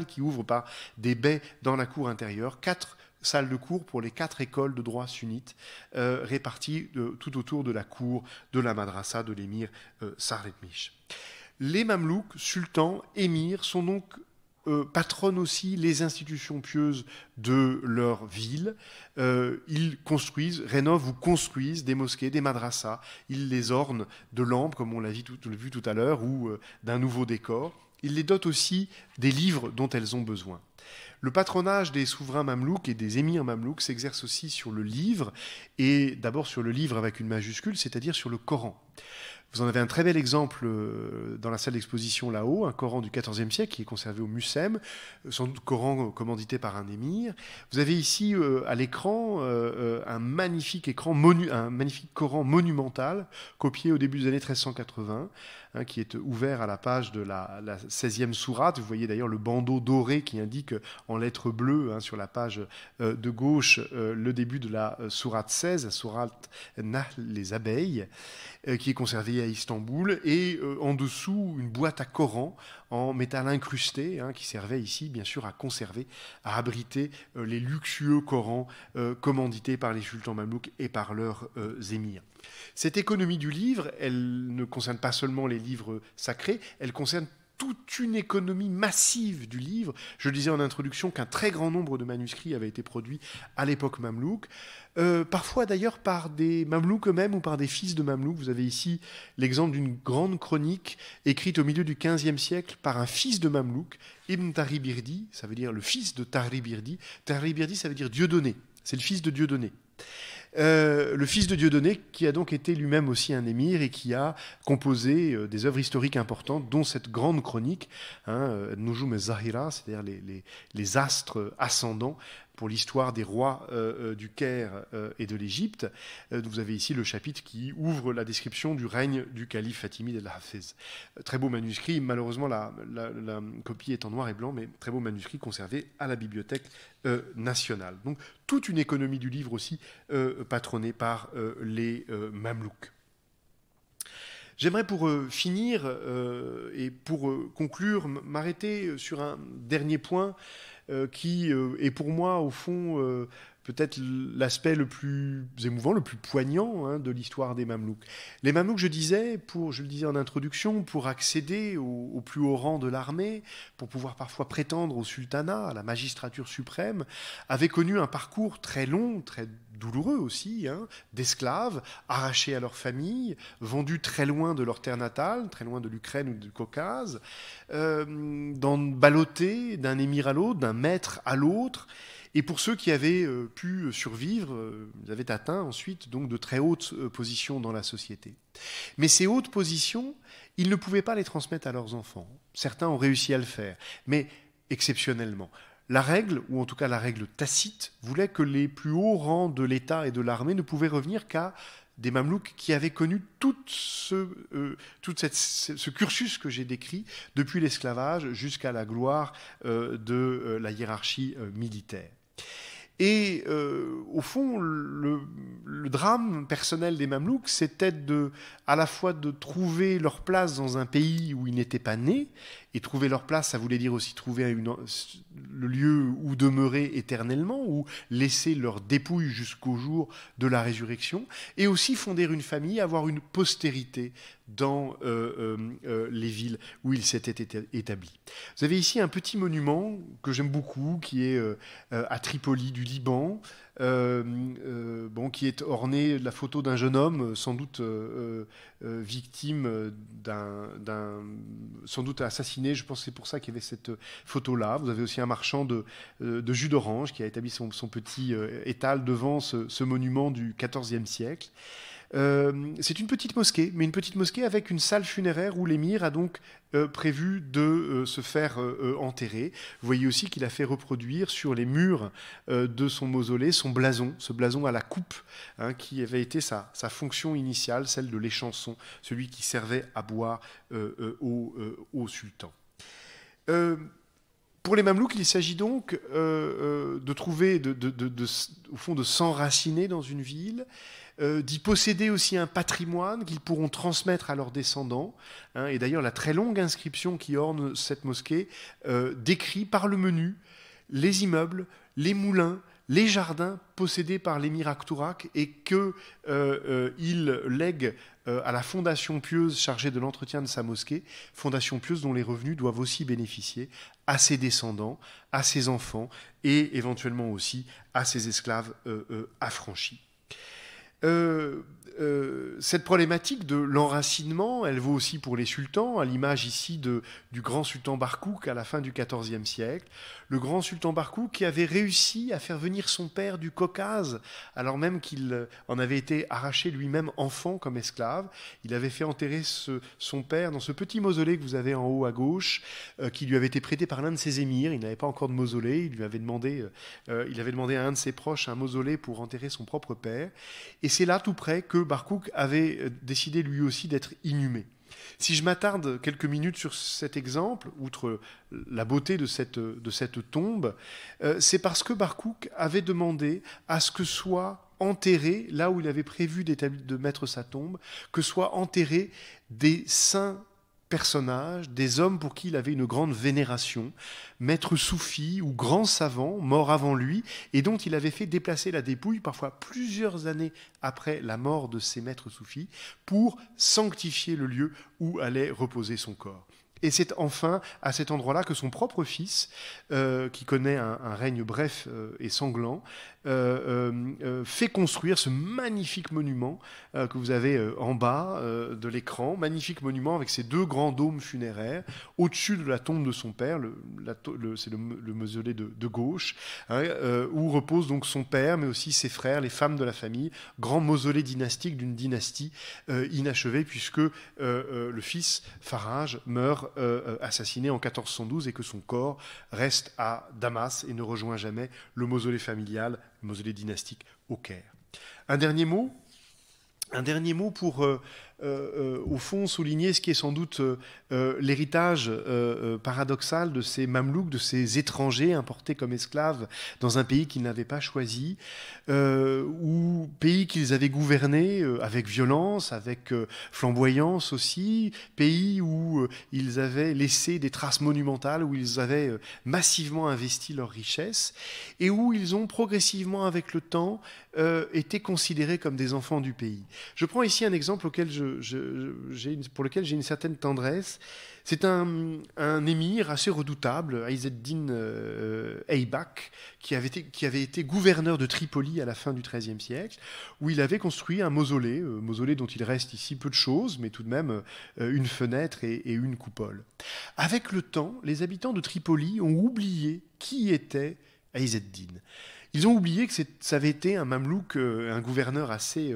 A: qui ouvrent par des baies dans la cour intérieure, 4 salles de cours pour les 4 écoles de droit sunnites réparties tout autour de la cour de la madrasa de l'émir Saharetmish. Les mamelouks, sultans, émirs sont donc patronnent aussi les institutions pieuses de leur ville. Ils rénovent ou construisent des mosquées, des madrasas. Ils les ornent de lampes, comme on l'a vu tout à l'heure, ou d'un nouveau décor. Ils les dotent aussi des livres dont elles ont besoin. Le patronage des souverains mamelouks et des émirs mamelouks s'exerce aussi sur le livre, et d'abord sur le livre avec une majuscule, c'est-à-dire sur le Coran. Vous en avez un très bel exemple dans la salle d'exposition là-haut, un Coran du XIVe siècle qui est conservé au Mucem, sans doute Coran commandité par un émir. Vous avez ici à l'écran un magnifique Coran monumental, copié au début des années 1380, qui est ouvert à la page de la 16e sourate. Vous voyez d'ailleurs le bandeau doré qui indique en lettres bleues sur la page de gauche le début de la sourate 16, la sourate Nahl, les abeilles, qui est conservée à Istanbul, et en dessous une boîte à Coran en métal incrusté, qui servait ici bien sûr à conserver, à abriter les luxueux Corans commandités par les sultans mamelouks et par leurs émirs. Cette économie du livre, elle ne concerne pas seulement les livres sacrés, elle concerne toute une économie massive du livre. Je disais en introduction qu'un très grand nombre de manuscrits avaient été produits à l'époque mamelouk, parfois d'ailleurs par des mamelouks eux-mêmes ou par des fils de mamelouks. Vous avez ici l'exemple d'une grande chronique écrite au milieu du XVe siècle par un fils de mamelouk, Ibn Tahribirdi, ça veut dire le fils de Tahribirdi. Tahribirdi, ça veut dire Dieudonné, c'est le fils de Dieudonné. Le fils de Dieudonné, qui a donc été lui-même aussi un émir et qui a composé des œuvres historiques importantes, dont cette grande chronique, Nujum el-Zahira, c'est-à-dire les astres ascendants, pour l'histoire des rois du Caire et de l'Égypte. Vous avez ici le chapitre qui ouvre la description du règne du calife Fatimide el-Hafez. Très beau manuscrit, malheureusement la copie est en noir et blanc, mais très beau manuscrit conservé à la Bibliothèque nationale. Donc toute une économie du livre aussi patronnée par les Mamelouks. J'aimerais pour finir et pour conclure m'arrêter sur un dernier point qui est pour moi, au fond, peut-être l'aspect le plus émouvant, le plus poignant de l'histoire des Mamelouks. Les Mamelouks, je le disais en introduction, pour accéder au plus haut rang de l'armée, pour pouvoir parfois prétendre au sultanat, à la magistrature suprême, avaient connu un parcours très long, très douloureux aussi, d'esclaves, arrachés à leur famille, vendus très loin de leur terre natale, très loin de l'Ukraine ou du Caucase, ballottés d'un émir à l'autre, d'un maître à l'autre. Et pour ceux qui avaient pu survivre, ils avaient atteint ensuite donc de très hautes positions dans la société. Mais ces hautes positions, ils ne pouvaient pas les transmettre à leurs enfants. Certains ont réussi à le faire, mais exceptionnellement. La règle, ou en tout cas la règle tacite, voulait que les plus hauts rangs de l'État et de l'armée ne pouvaient revenir qu'à des Mamelouks qui avaient connu tout ce cursus que j'ai décrit, depuis l'esclavage jusqu'à la gloire de la hiérarchie militaire. Et au fond, le drame personnel des Mamelouks, c'était à la fois de trouver leur place dans un pays où ils n'étaient pas nés, Et trouver leur place, ça voulait dire aussi trouver le lieu où demeurer éternellement, où laisser leur dépouille jusqu'au jour de la résurrection, et aussi fonder une famille, avoir une postérité dans les villes où ils s'étaient établis. Vous avez ici un petit monument que j'aime beaucoup, qui est à Tripoli du Liban, qui est orné de la photo d'un jeune homme, sans doute victime sans doute assassiné. Je pense que c'est pour ça qu'il y avait cette photo-là. Vous avez aussi un marchand de jus d'orange qui a établi son petit étal devant ce monument du XIVe siècle. C'est une petite mosquée, mais une petite mosquée avec une salle funéraire où l'émir a donc prévu de se faire enterrer. Vous voyez aussi qu'il a fait reproduire sur les murs de son mausolée son blason, ce blason à la coupe, hein, qui avait été sa fonction initiale, celle de l'échanson, celui qui servait à boire au sultan. Pour les Mamelouks, il s'agit donc de trouver, au fond, de s'enraciner dans une ville, d'y posséder aussi un patrimoine qu'ils pourront transmettre à leurs descendants. Hein, et d'ailleurs, la très longue inscription qui orne cette mosquée décrit par le menu les immeubles, les moulins, les jardins possédés par l'émir Aktourak et qu'il lègue à la Fondation Pieuse chargée de l'entretien de sa mosquée, Fondation Pieuse dont les revenus doivent aussi bénéficier à ses descendants, à ses enfants et éventuellement aussi à ses esclaves affranchis. Cette problématique de l'enracinement, elle vaut aussi pour les sultans, à l'image ici du grand sultan Barkouk à la fin du XIVe siècle. Le grand sultan Barkouk qui avait réussi à faire venir son père du Caucase, alors même qu'il en avait été arraché lui-même enfant comme esclave. Il avait fait enterrer son père dans ce petit mausolée que vous avez en haut à gauche, qui lui avait été prêté par l'un de ses émirs. Il n'avait pas encore de mausolée. Il avait demandé à un de ses proches un mausolée pour enterrer son propre père. Et c'est là, tout près, que Barkouk avait décidé lui aussi d'être inhumé. Si je m'attarde quelques minutes sur cet exemple, outre la beauté de cette tombe, c'est parce que Barkouk avait demandé à ce que soit enterré, là où il avait prévu de mettre sa tombe, que soient enterrés des saints personnages, des hommes pour qui il avait une grande vénération, maîtres soufis ou grands savants morts avant lui et dont il avait fait déplacer la dépouille parfois plusieurs années après la mort de ces maîtres soufis pour sanctifier le lieu où allait reposer son corps. Et c'est enfin à cet endroit-là que son propre fils, qui connaît un règne bref et sanglant, fait construire ce magnifique monument que vous avez en bas de l'écran, magnifique monument avec ses deux grands dômes funéraires, au-dessus de la tombe de son père, c'est le mausolée de gauche, hein, où repose donc son père, mais aussi ses frères, les femmes de la famille, grand mausolée dynastique d'une dynastie inachevée, puisque le fils, Faraj, meurt assassiné en 1412 et que son corps reste à Damas et ne rejoint jamais le mausolée familial, le mausolée dynastique au Caire. Un dernier mot pour, au fond, souligner ce qui est sans doute l'héritage paradoxal de ces Mamelouks, de ces étrangers importés comme esclaves dans un pays qu'ils n'avaient pas choisi, ou pays qu'ils avaient gouverné avec violence, avec flamboyance aussi, pays où ils avaient laissé des traces monumentales, où ils avaient massivement investi leurs richesses, et où ils ont progressivement, avec le temps, été considérés comme des enfants du pays. Je prends ici un exemple pour lequel j'ai une certaine tendresse. C'est un émir assez redoutable, Izzeddin Eybak, qui avait été gouverneur de Tripoli à la fin du XIIIe siècle, où il avait construit un mausolée dont il reste ici peu de choses, mais tout de même une fenêtre et une coupole. Avec le temps, les habitants de Tripoli ont oublié qui était Izzeddin. Ils ont oublié que ça avait été un mamelouk, un gouverneur assez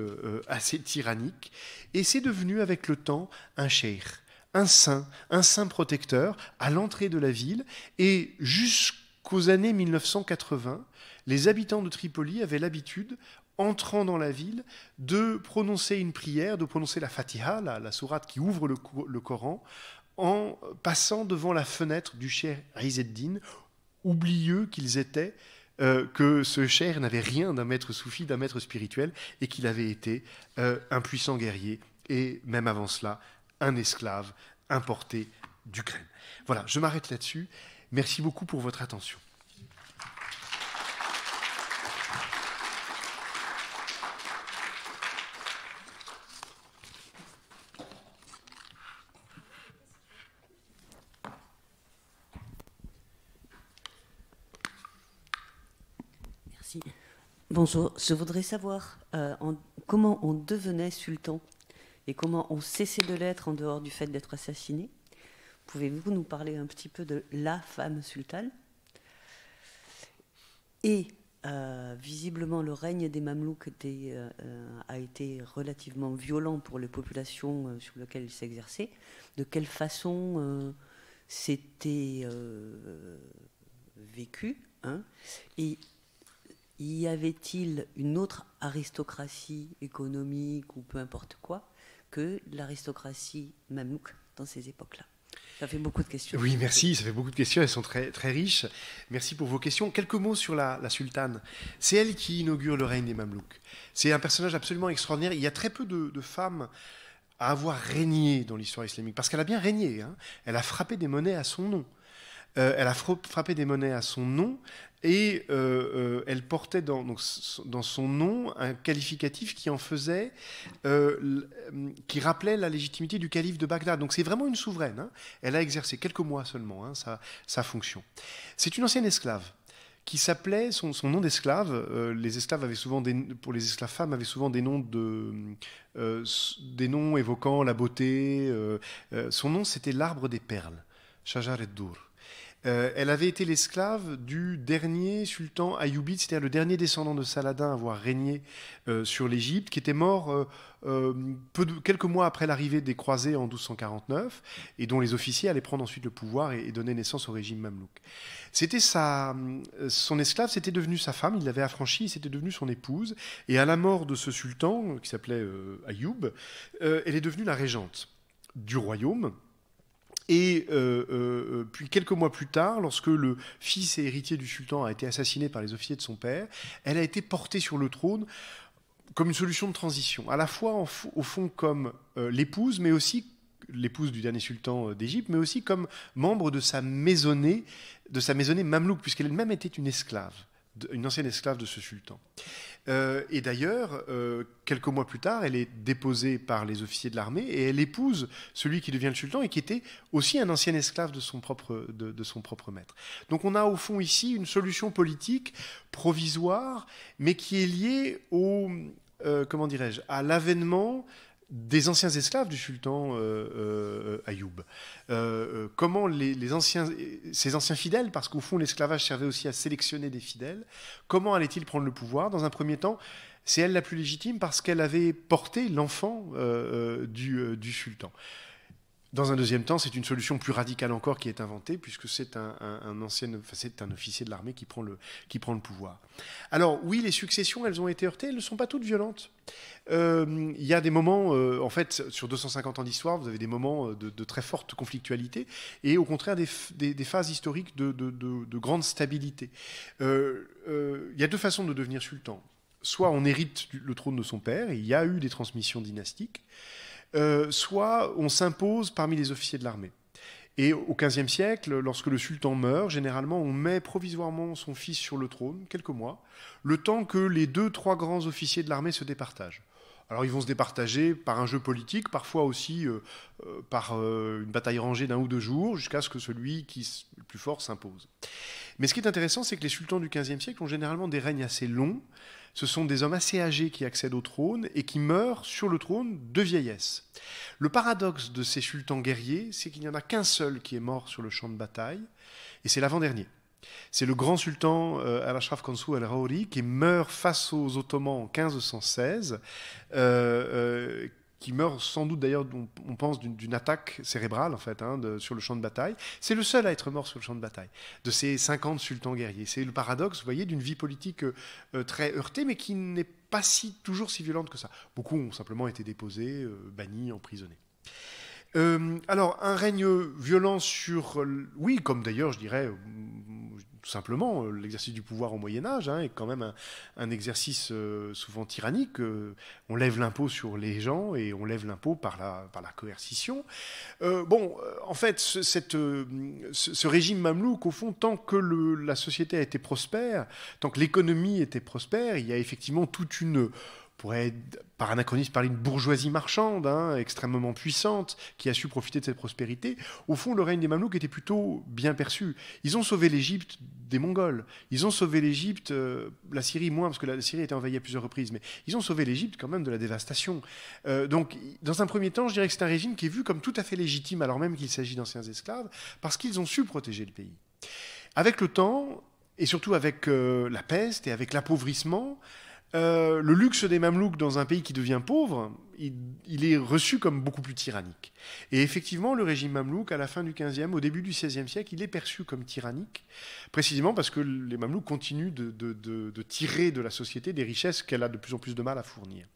A: tyrannique, et c'est devenu avec le temps un cheikh, un saint protecteur à l'entrée de la ville, et jusqu'aux années 1980, les habitants de Tripoli avaient l'habitude, entrant dans la ville, de prononcer une prière, de prononcer la Fatiha, la sourate qui ouvre le Coran, en passant devant la fenêtre du cheikh Izzeddin, oublieux qu'ils étaient, que ce cheikh n'avait rien d'un maître soufi, d'un maître spirituel, et qu'il avait été un puissant guerrier, et même avant cela, un esclave importé d'Ukraine. Voilà, je m'arrête là-dessus. Merci beaucoup pour votre attention.
B: Merci. Bonjour, je voudrais savoir comment on devenait sultan et comment on cessait de l'être en dehors du fait d'être assassiné. Pouvez-vous nous parler un petit peu de la femme sultane? Et visiblement, le règne des Mamelouks a été relativement violent pour les populations sur lesquelles ils s'exerçaient. De quelle façon c'était vécu, hein? Et y avait-il une autre aristocratie économique ou peu importe quoi que l'aristocratie mamelouk dans ces époques-là? Ça fait beaucoup de questions.
A: Oui, merci, ça fait beaucoup de questions, elles sont très, très riches. Merci pour vos questions. Quelques mots sur la sultane. C'est elle qui inaugure le règne des Mamelouks. C'est un personnage absolument extraordinaire. Il y a très peu de femmes à avoir régné dans l'histoire islamique, parce qu'elle a bien régné, hein. Elle a frappé des monnaies à son nom. Elle a frappé des monnaies à son nom et elle portait dans son nom un qualificatif qui en faisait, qui rappelait la légitimité du calife de Bagdad. Donc c'est vraiment une souveraine, hein. Elle a exercé quelques mois seulement, hein, sa fonction. C'est une ancienne esclave qui s'appelait, son nom d'esclave, les esclaves avaient souvent pour les esclaves femmes avaient souvent des noms des noms évoquant la beauté. Son nom c'était l'arbre des perles, Shajar ed-Dur. Elle avait été l'esclave du dernier sultan ayoubide, c'est-à-dire le dernier descendant de Saladin à avoir régné sur l'Égypte, qui était mort quelques mois après l'arrivée des croisés en 1249, et dont les officiers allaient prendre ensuite le pouvoir et donner naissance au régime mamelouk. C'était son esclave, c'était devenu sa femme, il l'avait affranchie, c'était devenu son épouse, et à la mort de ce sultan, qui s'appelait Ayoub, elle est devenue la régente du royaume. Et puis quelques mois plus tard, lorsque le fils et héritier du sultan a été assassiné par les officiers de son père, elle a été portée sur le trône comme une solution de transition, à la fois au fond comme l'épouse, mais aussi l'épouse du dernier sultan d'Égypte, mais aussi comme membre de sa maisonnée mamelouk, puisqu'elle elle-même était une esclave, une ancienne esclave de ce sultan. Et d'ailleurs, quelques mois plus tard, elle est déposée par les officiers de l'armée et elle épouse celui qui devient le sultan et qui était aussi un ancien esclave de son propre maître. Donc on a au fond ici une solution politique provisoire, mais qui est liée comment dirais-je, à l'avènement des anciens esclaves du sultan Ayoub. Comment ces anciens fidèles, parce qu'au fond l'esclavage servait aussi à sélectionner des fidèles, comment allaient-ils prendre le pouvoir? Dans un premier temps, c'est elle la plus légitime parce qu'elle avait porté l'enfant du sultan. Dans un deuxième temps, c'est une solution plus radicale encore qui est inventée, puisque c'est c'est un officier de l'armée qui prend le pouvoir. Alors oui, les successions, elles ont été heurtées, elles ne sont pas toutes violentes. Il y a des moments, en fait, sur 250 ans d'histoire, vous avez des moments de très forte conflictualité, et au contraire des phases historiques de grande stabilité. Il y a deux façons de devenir sultan. Soit on hérite le trône de son père, et il y a eu des transmissions dynastiques, soit on s'impose parmi les officiers de l'armée. Et au XVe siècle, lorsque le sultan meurt, généralement, on met provisoirement son fils sur le trône, quelques mois, le temps que les 2-3 grands officiers de l'armée se départagent. Alors ils vont se départager par un jeu politique, parfois aussi par une bataille rangée d'1 ou 2 jours, jusqu'à ce que celui qui est le plus fort s'impose. Mais ce qui est intéressant, c'est que les sultans du XVe siècle ont généralement des règnes assez longs. Ce sont des hommes assez âgés qui accèdent au trône et qui meurent sur le trône de vieillesse. Le paradoxe de ces sultans guerriers, c'est qu'il n'y en a qu'un seul qui est mort sur le champ de bataille, et c'est l'avant-dernier. C'est le grand sultan Al-Ashraf Kansu al-Raouri qui meurt face aux Ottomans en 1516, qui meurt sans doute d'ailleurs, on pense, d'une attaque cérébrale en fait, hein, sur le champ de bataille. C'est le seul à être mort sur le champ de bataille, de ces 50 sultans guerriers. C'est le paradoxe, vous voyez, d'une vie politique très heurtée, mais qui n'est pas toujours si violente que ça. Beaucoup ont simplement été déposés, bannis, emprisonnés. Alors, un règne violent oui, comme d'ailleurs, je dirais, tout simplement, l'exercice du pouvoir au Moyen-Âge est quand même un exercice souvent tyrannique. On lève l'impôt sur les gens et on lève l'impôt par la coercition. En fait, ce régime mamelouk, au fond, tant que la société a été prospère, tant que l'économie était prospère, il y a effectivement toute une... pourrait, par anachronisme, parler d'une bourgeoisie marchande, extrêmement puissante, qui a su profiter de cette prospérité. Au fond, le règne des Mamelouks était plutôt bien perçu. Ils ont sauvé l'Égypte des Mongols. Ils ont sauvé l'Égypte, la Syrie moins, parce que la Syrie a été envahie à plusieurs reprises, mais ils ont sauvé l'Égypte quand même de la dévastation. Donc, dans un premier temps, je dirais que c'est un régime qui est vu comme tout à fait légitime, alors même qu'il s'agit d'anciens esclaves, parce qu'ils ont su protéger le pays. Avec le temps, et surtout avec la peste et avec l'appauvrissement, le luxe des Mamelouks dans un pays qui devient pauvre, il est reçu comme beaucoup plus tyrannique. Et effectivement, le régime mamelouk, à la fin du XVe, au début du XVIe siècle, il est perçu comme tyrannique, précisément parce que les Mamelouks continuent de tirer de la société des richesses qu'elle a de plus en plus de mal à fournir.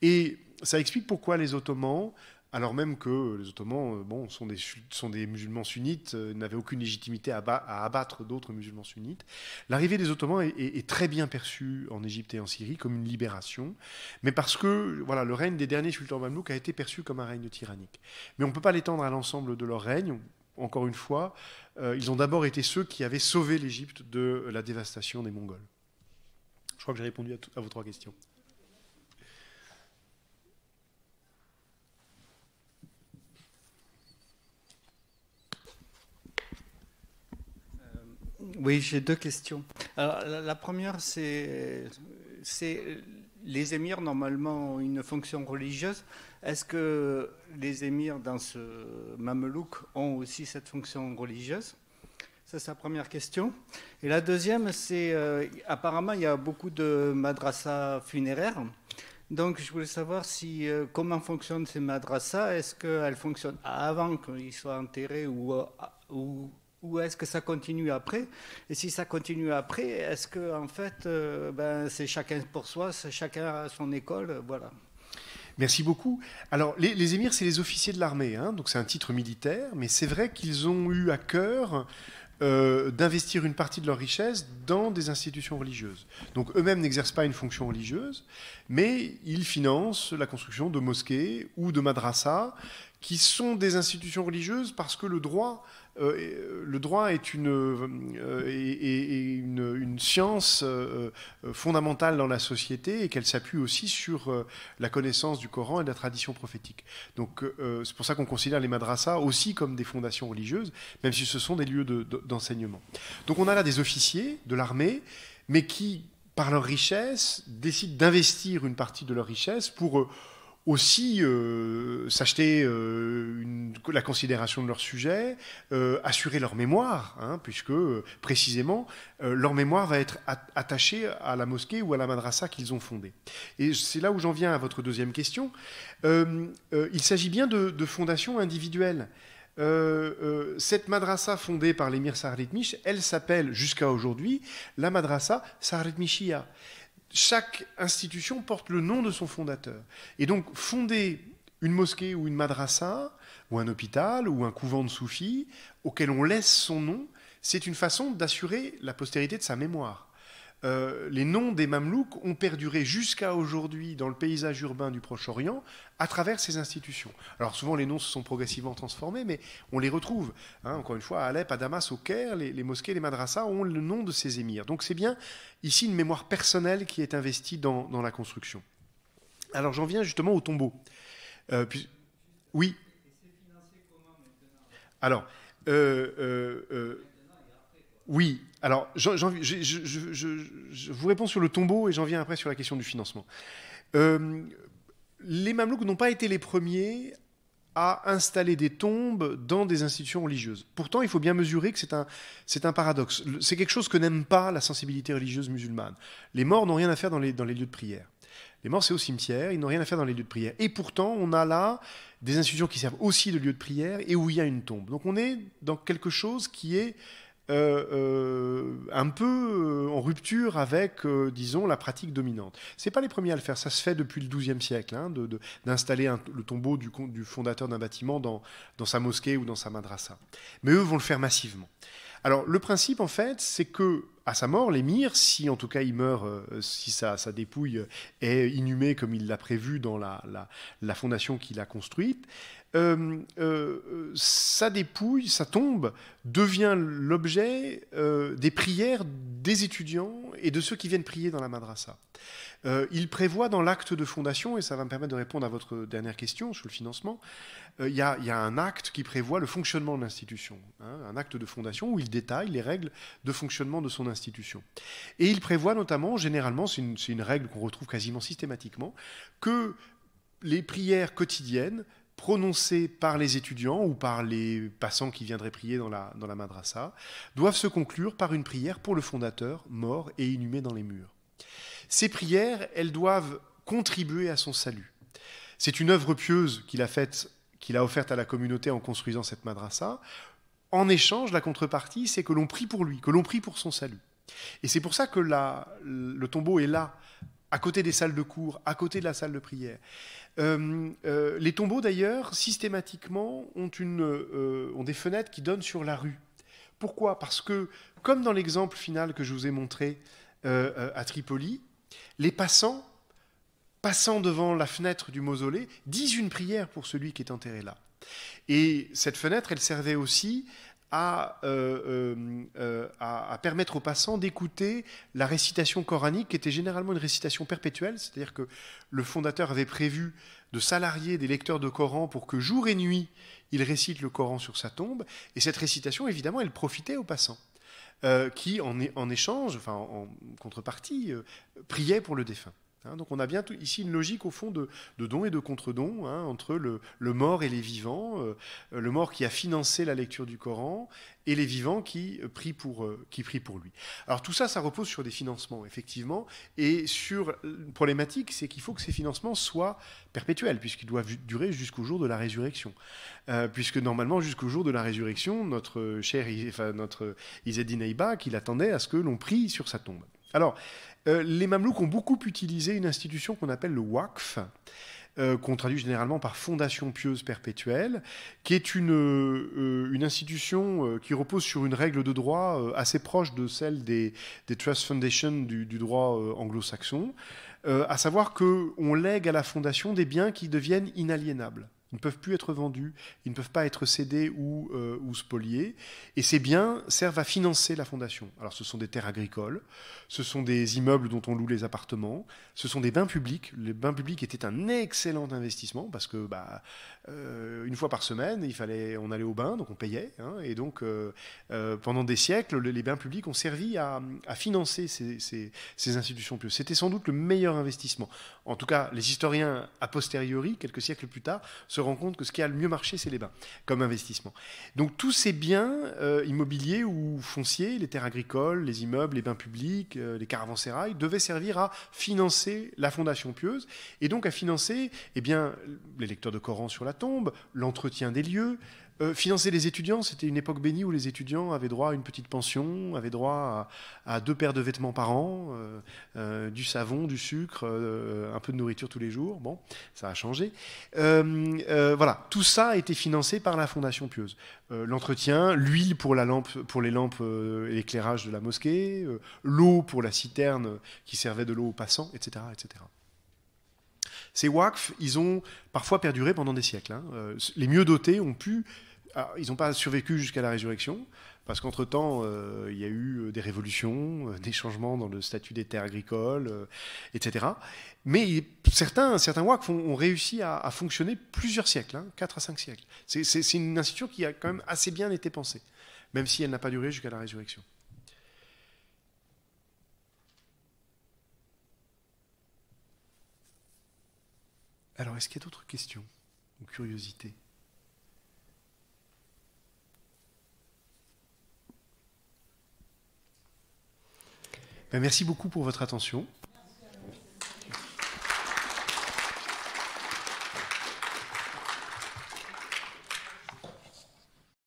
A: Et ça explique pourquoi les Ottomans, alors même que les Ottomans sont des musulmans sunnites, n'avaient aucune légitimité à abattre d'autres musulmans sunnites. L'arrivée des Ottomans est très bien perçue en Égypte et en Syrie comme une libération, mais parce que voilà, le règne des derniers sultans mamelouks a été perçu comme un règne tyrannique. Mais on ne peut pas l'étendre à l'ensemble de leur règne. Encore une fois, ils ont d'abord été ceux qui avaient sauvé l'Égypte de la dévastation des Mongols. Je crois que j'ai répondu à vos trois questions.
C: Oui, j'ai deux questions. Alors, la première, c'est les émirs, normalement, ont une fonction religieuse. Est-ce que les émirs dans ce mamelouk ont aussi cette fonction religieuse? Ça, c'est la première question. Et la deuxième, c'est apparemment, il y a beaucoup de madrasas funéraires. Donc, je voulais savoir comment fonctionnent ces madrasas. Est-ce qu'elles fonctionnent avant qu'ils soient enterrés ou est-ce que ça continue après? Et si ça continue après, est-ce que en fait, c'est chacun pour soi, chacun a son école, voilà.
A: Merci beaucoup. Alors, les émirs, c'est les officiers de l'armée, donc c'est un titre militaire, mais c'est vrai qu'ils ont eu à cœur d'investir une partie de leur richesse dans des institutions religieuses. Donc eux-mêmes n'exercent pas une fonction religieuse, mais ils financent la construction de mosquées ou de madrasas, qui sont des institutions religieuses parce que le droit est une science fondamentale dans la société et qu'elle s'appuie aussi sur la connaissance du Coran et de la tradition prophétique. Donc c'est pour ça qu'on considère les madrasas aussi comme des fondations religieuses, même si ce sont des lieux d'enseignement. Donc on a là des officiers de l'armée, mais qui, par leur richesse, décident d'investir une partie de leur richesse pour aussi s'acheter la considération de leur sujet, assurer leur mémoire, puisque précisément leur mémoire va être attachée à la mosquée ou à la madrasa qu'ils ont fondée. Et c'est là où j'en viens à votre deuxième question. Il s'agit bien de fondations individuelles. Cette madrasa fondée par l'émir Saharlit-Mish, elle s'appelle jusqu'à aujourd'hui la madrasa Saharlit-Mishia. Chaque institution porte le nom de son fondateur. Et donc, fonder une mosquée ou une madrasa, ou un hôpital, ou un couvent de soufis, auquel on laisse son nom, c'est une façon d'assurer la postérité de sa mémoire. Les noms des Mamelouks ont perduré jusqu'à aujourd'hui dans le paysage urbain du Proche-Orient à travers ces institutions. Alors souvent les noms se sont progressivement transformés, mais on les retrouve. Encore une fois, à Alep, à Damas, au Caire, les mosquées, les madrasas ont le nom de ces émirs. Donc c'est bien ici une mémoire personnelle qui est investie dans la construction. Alors j'en viens justement au tombeau. Oui. Alors... oui, alors je vous réponds sur le tombeau et j'en viens après sur la question du financement. Les Mamelouks n'ont pas été les premiers à installer des tombes dans des institutions religieuses. Pourtant, il faut bien mesurer que c'est un paradoxe. C'est quelque chose que n'aime pas la sensibilité religieuse musulmane. Les morts n'ont rien à faire dans les lieux de prière. Les morts, c'est au cimetière, ils n'ont rien à faire dans les lieux de prière. Et pourtant, on a là des institutions qui servent aussi de lieux de prière et où il y a une tombe. Donc on est dans quelque chose qui est un peu en rupture avec, disons, la pratique dominante. Ce n'est pas les premiers à le faire, ça se fait depuis le XIIe siècle, d'installer le tombeau du fondateur d'un bâtiment dans sa mosquée ou dans sa madrasa. Mais eux vont le faire massivement. Alors, le principe, en fait, c'est que, à sa mort, l'émir, si en tout cas il meurt, si sa dépouille est inhumée comme il l'a prévu dans la fondation qu'il a construite, sa dépouille, sa tombe, devient l'objet des prières des étudiants et de ceux qui viennent prier dans la madrasa. Il prévoit dans l'acte de fondation, et ça va me permettre de répondre à votre dernière question sur le financement, il y a un acte qui prévoit le fonctionnement de l'institution, un acte de fondation où il détaille les règles de fonctionnement de son institution. Et il prévoit notamment, généralement, c'est une règle qu'on retrouve quasiment systématiquement, que les prières quotidiennes prononcées par les étudiants ou par les passants qui viendraient prier dans la madrasa doivent se conclure par une prière pour le fondateur mort et inhumé dans les murs. Ces prières, elles doivent contribuer à son salut. C'est une œuvre pieuse qu'il a offerte à la communauté en construisant cette madrasa. En échange, la contrepartie, c'est que l'on prie pour lui, que l'on prie pour son salut. Et c'est pour ça que le tombeau est là, à côté des salles de cours, à côté de la salle de prière. Les tombeaux, d'ailleurs, systématiquement, ont des fenêtres qui donnent sur la rue. Pourquoi ? Parce que, comme dans l'exemple final que je vous ai montré à Tripoli, les passant devant la fenêtre du mausolée, disent une prière pour celui qui est enterré là. Et cette fenêtre, elle servait aussi à permettre aux passants d'écouter la récitation coranique, qui était généralement une récitation perpétuelle, c'est-à-dire que le fondateur avait prévu de salarier des lecteurs de Coran pour que jour et nuit, ils récitent le Coran sur sa tombe, et cette récitation, évidemment, elle profitait aux passants, qui, en échange, enfin en contrepartie, priaient pour le défunt. Donc on a bien ici une logique au fond de don et de contre-don, entre le mort et les vivants, le mort qui a financé la lecture du Coran et les vivants qui prient pour lui. Alors tout ça, ça repose sur des financements, effectivement, et sur une problématique, c'est qu'il faut que ces financements soient perpétuels, puisqu'ils doivent durer jusqu'au jour de la résurrection. Puisque normalement, jusqu'au jour de la résurrection, notre Izzeddin Aybak, il attendait à ce que l'on prie sur sa tombe. Alors, les Mamelouks ont beaucoup utilisé une institution qu'on appelle le Waqf, qu'on traduit généralement par Fondation Pieuse Perpétuelle, qui est une institution qui repose sur une règle de droit assez proche de celle des Trust Foundations du droit anglo-saxon, à savoir qu'on lègue à la fondation des biens qui deviennent inaliénables. Ils ne peuvent plus être vendus, ils ne peuvent pas être cédés ou spoliés. Et ces biens servent à financer la fondation. Alors ce sont des terres agricoles, ce sont des immeubles dont on loue les appartements, ce sont des bains publics. Les bains publics étaient un excellent investissement parce que une fois par semaine, on allait au bain, donc on payait. Et donc pendant des siècles, les bains publics ont servi à financer ces institutions pieuses. C'était sans doute le meilleur investissement. En tout cas, les historiens a posteriori, quelques siècles plus tard, se rendent compte que ce qui a le mieux marché, c'est les bains, comme investissement. Donc tous ces biens immobiliers ou fonciers, les terres agricoles, les immeubles, les bains publics, les caravansérails, devaient servir à financer la fondation pieuse, et donc à financer les lecteurs de Coran sur la tombe, l'entretien des lieux, financer les étudiants. C'était une époque bénie où les étudiants avaient droit à une petite pension, avaient droit à 2 paires de vêtements par an, du savon, du sucre, un peu de nourriture tous les jours. Bon, ça a changé. Voilà, tout ça a été financé par la Fondation Pieuse. L'entretien, l'huile pour les lampes et l'éclairage de la mosquée, l'eau pour la citerne qui servait de l'eau aux passants, etc., etc. Ces Waqf, ils ont parfois perduré pendant des siècles. Les mieux dotés ont pu... Alors, ils n'ont pas survécu jusqu'à la résurrection, parce qu'entre-temps, il y a eu des révolutions, des changements dans le statut des terres agricoles, etc. Mais certains Waqf ont réussi à fonctionner plusieurs siècles, 4 à 5 siècles. C'est une institution qui a quand même assez bien été pensée, même si elle n'a pas duré jusqu'à la résurrection. Alors, est-ce qu'il y a d'autres questions ou curiosités ? Merci beaucoup pour votre attention.